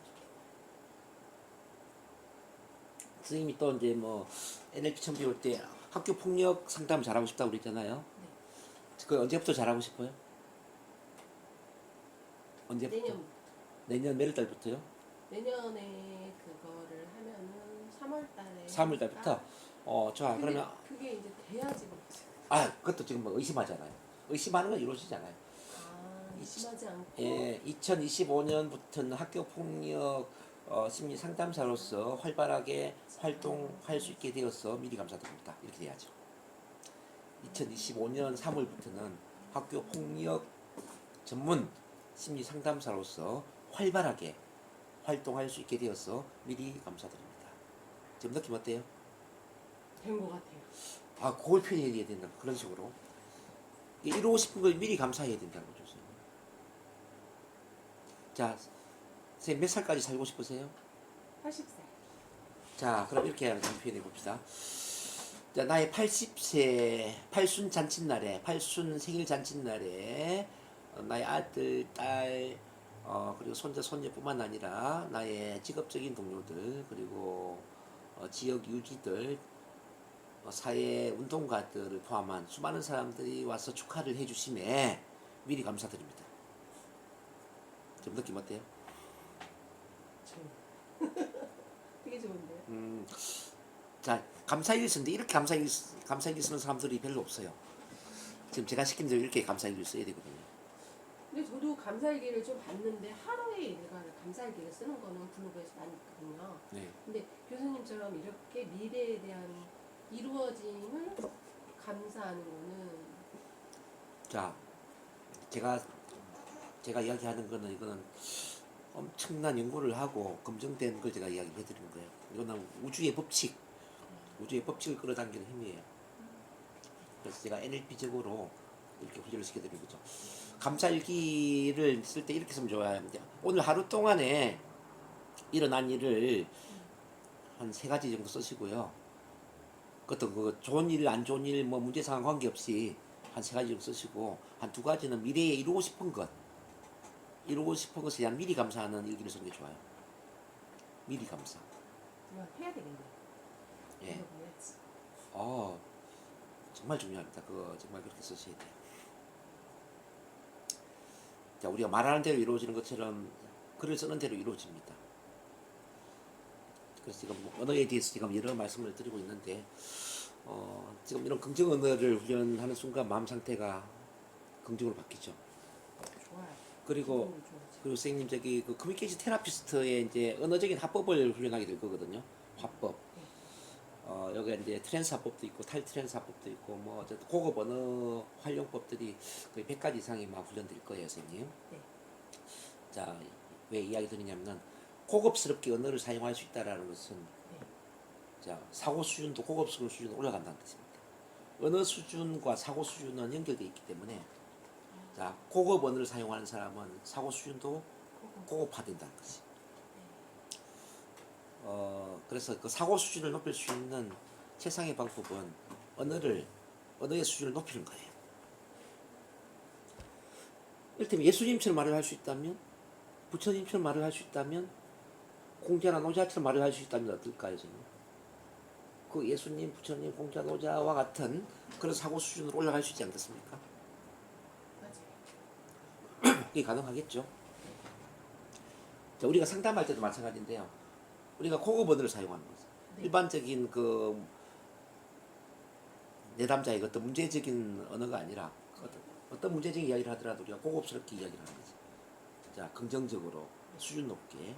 선생님이 또 이제 뭐 NLP 처음 배울 때 학교 폭력 상담 잘하고 싶다고 그랬잖아요. 네. 그 언제부터 잘하고 싶어요? 언제부터? 내년 몇 월 달부터요? 내년에 그거를 하면은 3월 달에. 3월 달부터? 좋아. 그러면 그게 이제 돼야지. 그것도 지금 뭐 의심하잖아요. 의심하는 건 이루어지잖아요. 의심하지 않고. 예, 2025년부터는 학교 폭력 심리 상담사로서 활발하게 활동할 수 있게 되어서 미리 감사드립니다. 이렇게 돼야죠. 2025년 3월부터는 학교 폭력 전문 심리 상담사로서 활발하게 활동할 수 있게 되어서 미리 감사드립니다. 지금 느낌 어때요? 된 것 같아요. 그걸 표현해야 된다. 그런 식으로. 이루고 싶은 걸 미리 감사해야 된다는 거죠. 선생님. 자, 선생님 몇 살까지 살고 싶으세요? 80살. 자, 그럼 이렇게 한번 표현해 봅시다. 자, 나의 80세 팔순 잔칫날에, 팔순 생일 잔칫날에 나의 아들, 딸, 그리고 손자, 손녀뿐만 아니라 나의 직업적인 동료들, 그리고 지역 유지들, 사회 운동가들을 포함한 수많은 사람들이 와서 축하를 해주심에 미리 감사드립니다. 좀 느낌 어때요? 되게 좋은데요? 자, 감사일기 쓰는데 이렇게 감사일기 쓰는 사람들이 별로 없어요. 지금 제가 시킨 대로 이렇게 감사일기를 써야 되거든요. 근데 저도 감사일기를 좀 봤는데 하루에 내가 감사일기를 쓰는 거는 블로그에서 많이 있거든요. 네. 근데 교수님처럼 이렇게 미래에 대한 이루어짐을 감사하는 거는 자, 제가 이야기하는 거는 이거는 엄청난 연구를 하고 검증된 걸 제가 이야기해 드리는 거예요. 이거는 우주의 법칙을 끌어당기는 힘이에요. 그래서 제가 NLP적으로 이렇게 훈련을 시켜드리는 거죠. 감사일기를 쓸 때 이렇게 쓰면 좋아요. 오늘 하루 동안에 일어난 일을 한 세 가지 정도 쓰시고요. 그것도 그 좋은 일, 안 좋은 일, 뭐 문제 상황 관계없이 한 세 가지 정도 쓰시고 한 두 가지는 미래에 이루고 싶은 것, 이루고 싶은 것에 대한 미리 감사하는 일기를 쓰는 게 좋아요. 미리 감사. 정말 해야 되겠네. 예. 해야지. 정말 중요합니다. 그거 정말 그렇게 쓰셔야 돼요. 자, 우리가 말하는 대로 이루어지는 것처럼 글을 쓰는 대로 이루어집니다. 그래서 지금 뭐 언어에 대해서 지금 여러 말씀을 드리고 있는데, 지금 이런 긍정 언어를 훈련하는 순간 마음 상태가 긍정으로 바뀌죠. 좋아요. 그리고 기분이 좋아져. 그리고 선생님 저기 그 커뮤니케이션 테라피스트의 이제 언어적인 화법을 훈련하게 될 거거든요. 화법. 여기 이제 트랜스 화법도 있고 탈트랜스 화법도 있고 뭐 어쨌든 고급 언어 활용법들이 거의 100가지 이상이 막 훈련될 거예요, 선생님. 네. 자, 왜 이야기 드리냐면은 고급스럽게 언어를 사용할 수 있다라는 것은 네. 자, 사고 수준도 고급스러운 수준으로 올라간다는 뜻입니다. 언어 수준과 사고 수준은 연결되어 있기 때문에 자, 고급 언어를 사용하는 사람은 사고 수준도 고급화된다는 거지. 그래서 그 사고 수준을 높일 수 있는 최상의 방법은 언어의 수준을 높이는 거예요. 이를테면 예수님처럼 말을 할 수 있다면, 부처님처럼 말을 할 수 있다면, 공자나 노자처럼 말을 할 수 있다면 어떨까요, 저는? 그 예수님, 부처님, 공자, 노자와 같은 그런 사고 수준으로 올라갈 수 있지 않겠습니까? 맞아요. 이게 가능하겠죠. 자, 우리가 상담할 때도 마찬가지인데요. 우리가 고급 언어를 사용하는 거죠. 네. 일반적인 그 내담자의 어떤 문제적인 언어가 아니라 어떤 문제적인 이야기를 하더라도 우리가 고급스럽게 이야기를 하는 거죠. 자, 긍정적으로 수준 높게 네.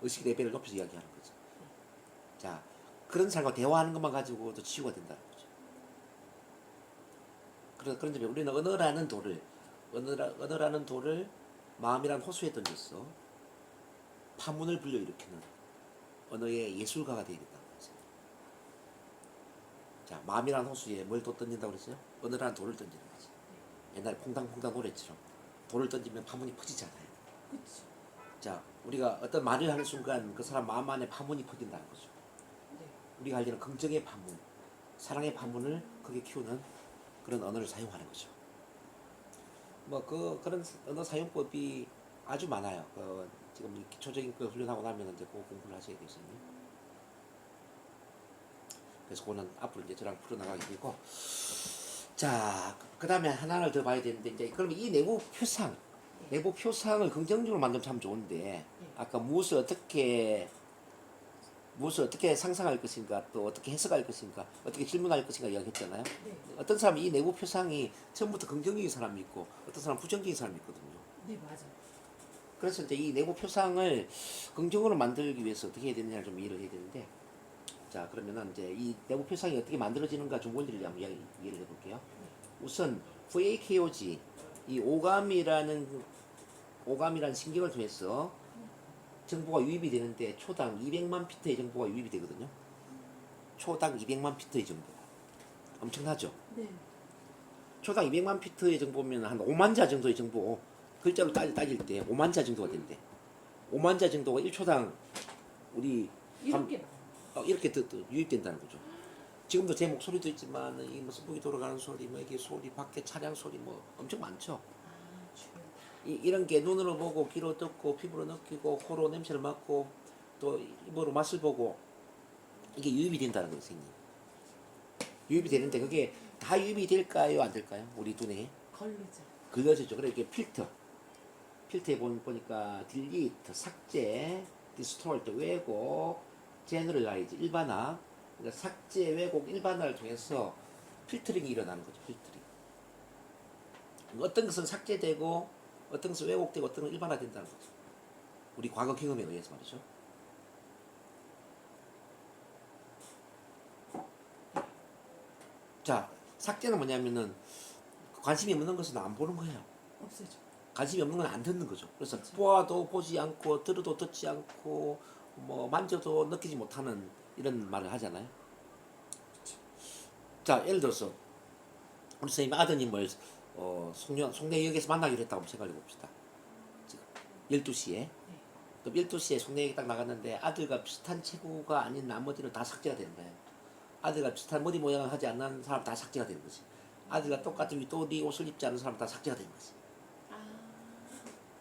의식 레벨을 높여서 이야기하는 거죠. 자, 그런 사람과 대화하는 것만 가지고도 치유가 된다는 거죠. 그런 점에 우리는 언어라는 돌을 마음이란 호수에 던져서 파문을 불러일으키는 언어의 예술가가 되겠다는 거죠. 자, 마음이란 호수에 뭘 또 던진다고 그랬어요? 언어라는 돌을 던지는 거지. 옛날에 퐁당퐁당 노래처럼 돌을 던지면 파문이 퍼지잖아요. 그렇죠. 자, 우리가 어떤 말을 하는 순간 그 사람 마음 안에 파문이 퍼진다는 거죠. 네. 우리가 알기는 긍정의 파문, 사랑의 파문을 크게 키우는 그런 언어를 사용하는 거죠. 뭐 그런 언어 사용법이 아주 많아요. 지금 기초적인 걸 훈련하고 나면 이제 그 공부를 하셔야 되거든요. 그래서 그거는 앞으로 이제 저랑 풀어나가게 되고, 자, 그 다음에 하나를 더 봐야 되는데 이제 그러면 이 내부 표상을 긍정적으로 만들면 참 좋은데 아까 무엇을 어떻게 상상할 것인가, 또 어떻게 해석할 것인가, 어떻게 질문할 것인가 이야기했잖아요. 네. 어떤 사람은 이 내부 표상이 처음부터 긍정적인 사람이 있고 어떤 사람은 부정적인 사람이 있거든요. 네, 맞아요. 그래서 이제 이 내부 표상을 긍정으로 만들기 위해서 어떻게 해야 되느냐를 좀 이해를 해야 되는데, 자, 그러면은 이제 이 내부 표상이 어떻게 만들어지는가 좀 원리를 한번 이해를 해볼게요. 우선 VAKOG 이 오감이라는 신경을 통해서 정보가 유입이 되는데 초당 200만 피트의 정보가 유입이 되거든요. 초당 200만 피트의 정보. 엄청나죠? 네. 초당 200만 피트의 정보면 한 5만 자 정도의 정보, 글자로 따질 때 5만 자 정도가 된대. 5만 자 정도가 1초당 우리 이렇게 이렇게 유입된다는 거죠. 지금도 제 목소리도 있지만 이 무슨 북이 돌아가는 소리, 뭐 이게 소리, 밖에 차량 소리 뭐 엄청 많죠. 중요하다. 이런 게 눈으로 보고 귀로 듣고 피부로 느끼고 코로 냄새를 맡고 또 입으로 맛을 보고 이게 유입이 된다는 거예요, 선생님. 유입이 되는데 그게 다 유입이 될까요, 안 될까요? 우리 눈에 걸리죠. 걸려지죠. 그래 이게 필터에 보니까 딜리트, 삭제, 디스토르트, 왜곡, 제너럴라이즈, 일반화. 그러니까 삭제, 왜곡, 일반화를 통해서 필터링이 일어나는 거죠. 필터링. 어떤 것은 삭제되고 어떤 것은 왜곡되고 어떤 것은 일반화된다는 거죠. 우리 과거 경험에 의해서 말이죠. 자, 삭제는 뭐냐면은 관심이 없는 것은 안 보는 거예요. 없애죠. 관심이 없는 건 안 듣는 거죠. 그래서 그렇죠. 보아도 보지 않고 들어도 듣지 않고 뭐 만져도 느끼지 못하는 이런 말을 하잖아요. 자, 예를 들어서 우리 선생님 아드님을 송내역에서 만나기로 했다고 생각해 봅시다. 지금 12시에 그 12시에 송내에 딱 나갔는데 아들과 비슷한 체구가 아닌 나머지는 다 삭제가 되는 거예요. 아들과 비슷한 머리 모양을 하지 않는 사람 다 삭제가 되는 거지. 아들과 똑같은 윗도리 옷을 입지 않는 사람 다 삭제가 되는 거지. 아,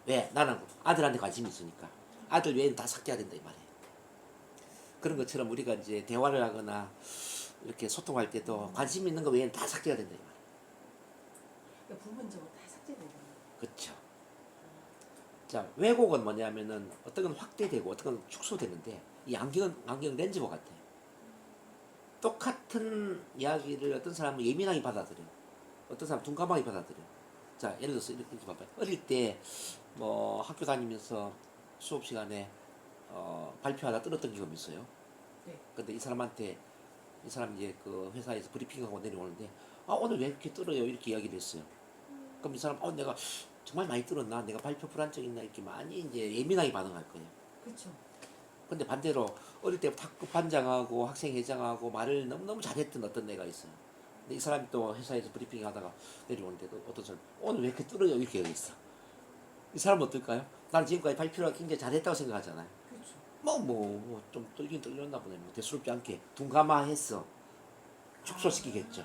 왜? 나는 아들한테 관심이 있으니까. 아들 외에는 다 삭제가 된다 이 말이에요. 그런 것처럼 우리가 이제 대화를 하거나 이렇게 소통할 때도 관심 있는 거 외에는 다 삭제가 된다 이 말이에요. 그러니까 부분적으로 다 삭제되는 거예요. 그렇죠. 자, 왜곡은 뭐냐면은 어떤 건 확대되고 어떤 건 축소되는데 이 안경 렌즈와 같아. 똑같은 이야기를 어떤 사람은 예민하게 받아들여. 어떤 사람은 둔감하게 받아들여. 자, 예를 들어서 이렇게 봐봐요. 어릴 때 뭐 학교 다니면서 수업 시간에 발표하다 떨었던 경험이 있어요. 네. 근데 이 사람 이제 그 회사에서 브리핑하고 내려오는데 오늘 왜 이렇게 떨어요? 이렇게 이야기를 했어요. 그럼 이 사람 내가 정말 많이 떨었나? 내가 발표 불안증 있나? 이렇게 많이 이제 예민하게 반응할 거예요. 그렇죠. 근데 반대로 어릴 때부터 학교 반장하고 학생회장하고 말을 너무너무 잘했던 어떤 애가 있어요. 근데 이 사람이 또 회사에서 브리핑 하다가 내려오는데도 어떤 사람 오늘 왜 이렇게 떨어요? 이렇게 얘기했어. 이 사람은 어떨까요? 나는 지금까지 발표를 굉장히 잘했다고 생각하잖아요. 그렇죠. 좀 떨긴 떨렸나 보네. 뭐 대수롭지 않게 둔감화했어. 축소시키겠죠.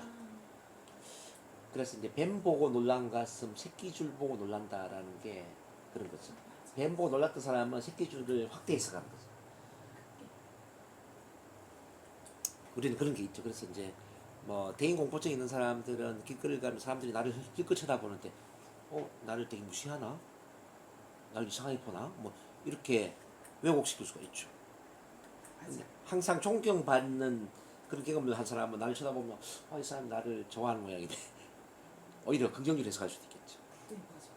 그래서 이제 뱀 보고 놀란 가슴, 새끼줄 보고 놀란다라는 게 그런 거죠. 뱀 보고 놀랐던 사람은 새끼줄을 확대해서 가는 거죠. 우리는 그런 게 있죠. 그래서 이제 뭐 대인 공포증 있는 사람들은 길거리를 가면 사람들이 나를 길거 쳐다보는데 나를 되게 무시하나? 나를 이상하게 보나? 뭐 이렇게 왜곡시킬 수가 있죠. 맞아요. 항상 존경받는 그런 경험을 한 사람은 나를 쳐다보면 이 사람 나를 좋아하는 모양이네. 오히려 긍정적으로 해석할 수도 있겠죠. 네, 맞아요.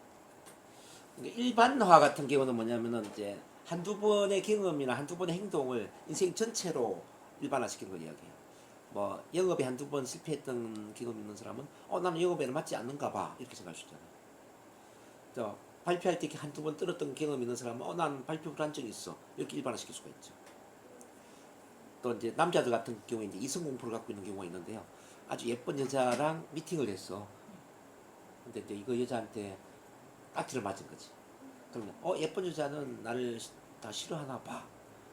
그러니까 일반화 같은 경우는 뭐냐면은 이제 한두 번의 경험이나 한두 번의 행동을 인생 전체로 일반화시키는 걸 이야기해요. 뭐 영업에 한두 번 실패했던 경험이 있는 사람은 나는 영업에는 맞지 않는가 봐 이렇게 생각할 수 있잖아요. 또 발표할 때 한두 번 떨었던 경험이 있는 사람은 난 발표 불안증이 있어 이렇게 일반화시킬 수가 있죠. 또 이제 남자들 같은 경우에 이제 이성 공포를 갖고 있는 경우가 있는데요. 아주 예쁜 여자랑 미팅을 했어. 근데 이제 이거 여자한테 딱지를 맞은 거지. 그러면 예쁜 여자는 나를 다 싫어하나 봐.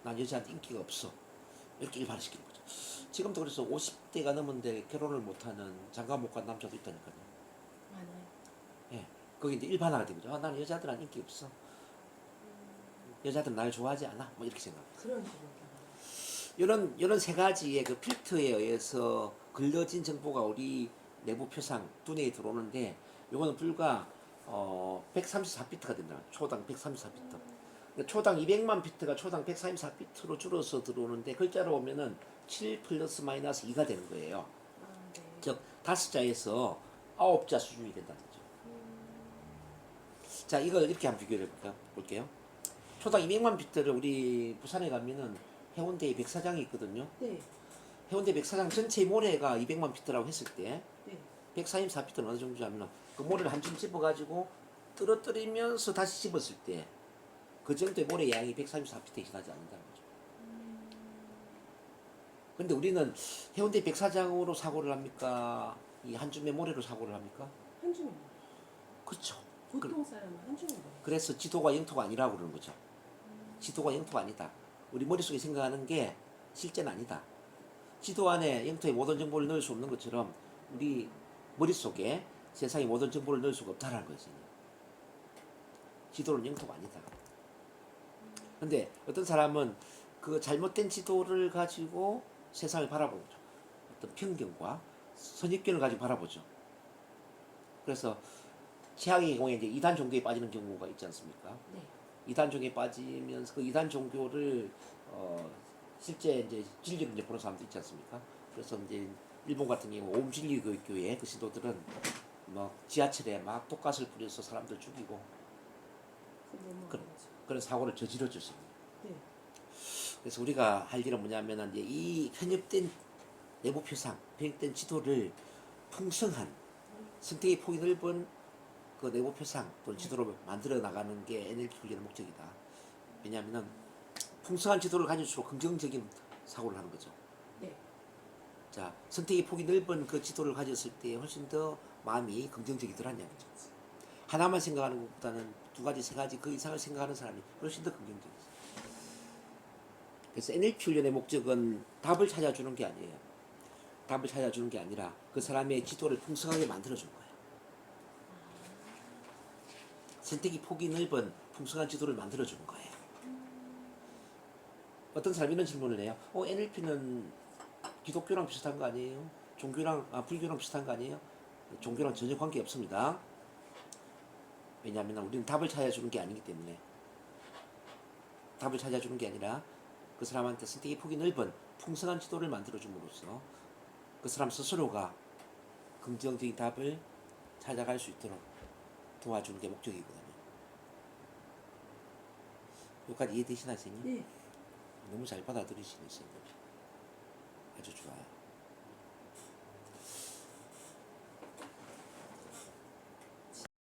난 여자한테 인기가 없어. 이렇게 일반화시키는 거죠. 지금도 그래서 50대가 넘은데 결혼을 못하는 장가 못 간 남자도 있다니까요. 많아요. 예, 거기 이제 일반화가 된 거죠. 나는 여자들한테 인기 없어. 여자들은 나를 좋아하지 않아. 뭐 이렇게 생각합니다. 그런 식으로. 이런 세 가지의 그 필터에 의해서 걸러진 정보가 우리 내부 표상 두뇌에 들어오는데 이거는 불과 134비트가 된다. 초당 134비트. 그러니까 초당 200만 비트가 초당 134비트로 줄어서 들어오는데 글자로 보면은 7 플러스 마이너스 2가 되는 거예요. 네. 즉 5자에서 9자 수준이 된다는 거죠. 자, 이걸 이렇게 한번 비교해 볼게요. 초당 200만 비트를 우리 부산에 가면은 해운대에 백사장이 있거든요. 네. 해운대 백사장 전체 모래가 200만 비트라고 했을 때 네. 144비트는 어느 정도냐면 그 모래를 한줌 집어가지고 떨어뜨리면서 다시 집었을 때 그 정도의 모래 양이 144비트에 지나지 않는다는 거죠. 근데 우리는 해운대 백사장으로 사고를 합니까? 이 한 줌의 모래로 사고를 합니까? 한 줌입니다. 그렇죠. 보통 사람은 한 줌입니다. 그래서 지도가 영토가 아니라고 그러는 거죠. 지도가 영토가 아니다. 우리 머릿속에 생각하는 게 실제는 아니다. 지도 안에 영토의 모든 정보를 넣을 수 없는 것처럼 우리 머릿속에 세상의 모든 정보를 넣을 수가 없다라는 거죠. 지도는 영토가 아니다. 근데 어떤 사람은 그 잘못된 지도를 가지고 세상을 바라보죠. 어떤 편견과 선입견을 가지고 바라보죠. 그래서 최악의 경우에 이제 이단 종교에 빠지는 경우가 있지 않습니까? 네. 이단 종교에 빠지면서 그 이단 종교를 실제 이제 진리를 이제 보는 사람도 있지 않습니까? 그래서 이제 일본 같은 경우 오음진리교회 그 신도들은 뭐 지하철에 막 독가스를 뿌려서 사람들 죽이고 그런 사고를 저질러 줬습니다. 네. 그래서 우리가 할 일은 뭐냐면은 이제 이 편입된 내부 표상, 편입된 지도를 풍성한 선택의 폭이 넓은 그 내부 표상 또는 지도로 만들어 나가는 게 NLP 훈련의 목적이다. 왜냐하면은 풍성한 지도를 가질수록 긍정적인 사고를 하는 거죠. 네. 자, 선택의 폭이 넓은 그 지도를 가졌을 때 훨씬 더 마음이 긍정적이더라는 얘기죠. 하나만 생각하는 것보다는 두 가지, 세 가지 그 이상을 생각하는 사람이 훨씬 더 긍정적이죠. 그래서 NLP 훈련의 목적은 답을 찾아주는 게 아니에요. 답을 찾아주는 게 아니라 그 사람의 지도를 풍성하게 만들어주는 거예요. 선택의 폭이 넓은 풍성한 지도를 만들어주는 거예요. 어떤 사람이 이런 질문을 해요. NLP는 기독교랑 비슷한 거 아니에요? 불교랑 비슷한 거 아니에요? 종교랑 전혀 관계 없습니다. 왜냐하면 우리는 답을 찾아주는 게 아니기 때문에. 답을 찾아주는 게 아니라 그 사람한테 선택의 폭이 넓은 풍성한 지도를 만들어줌으로써 그 사람 스스로가 긍정적인 답을 찾아갈 수 있도록 도와주는 게 목적이거든요. 여기까지 이해되시나요, 선생님? 네. 너무 잘 받아들이시네요, 선생님. 아주 좋아요.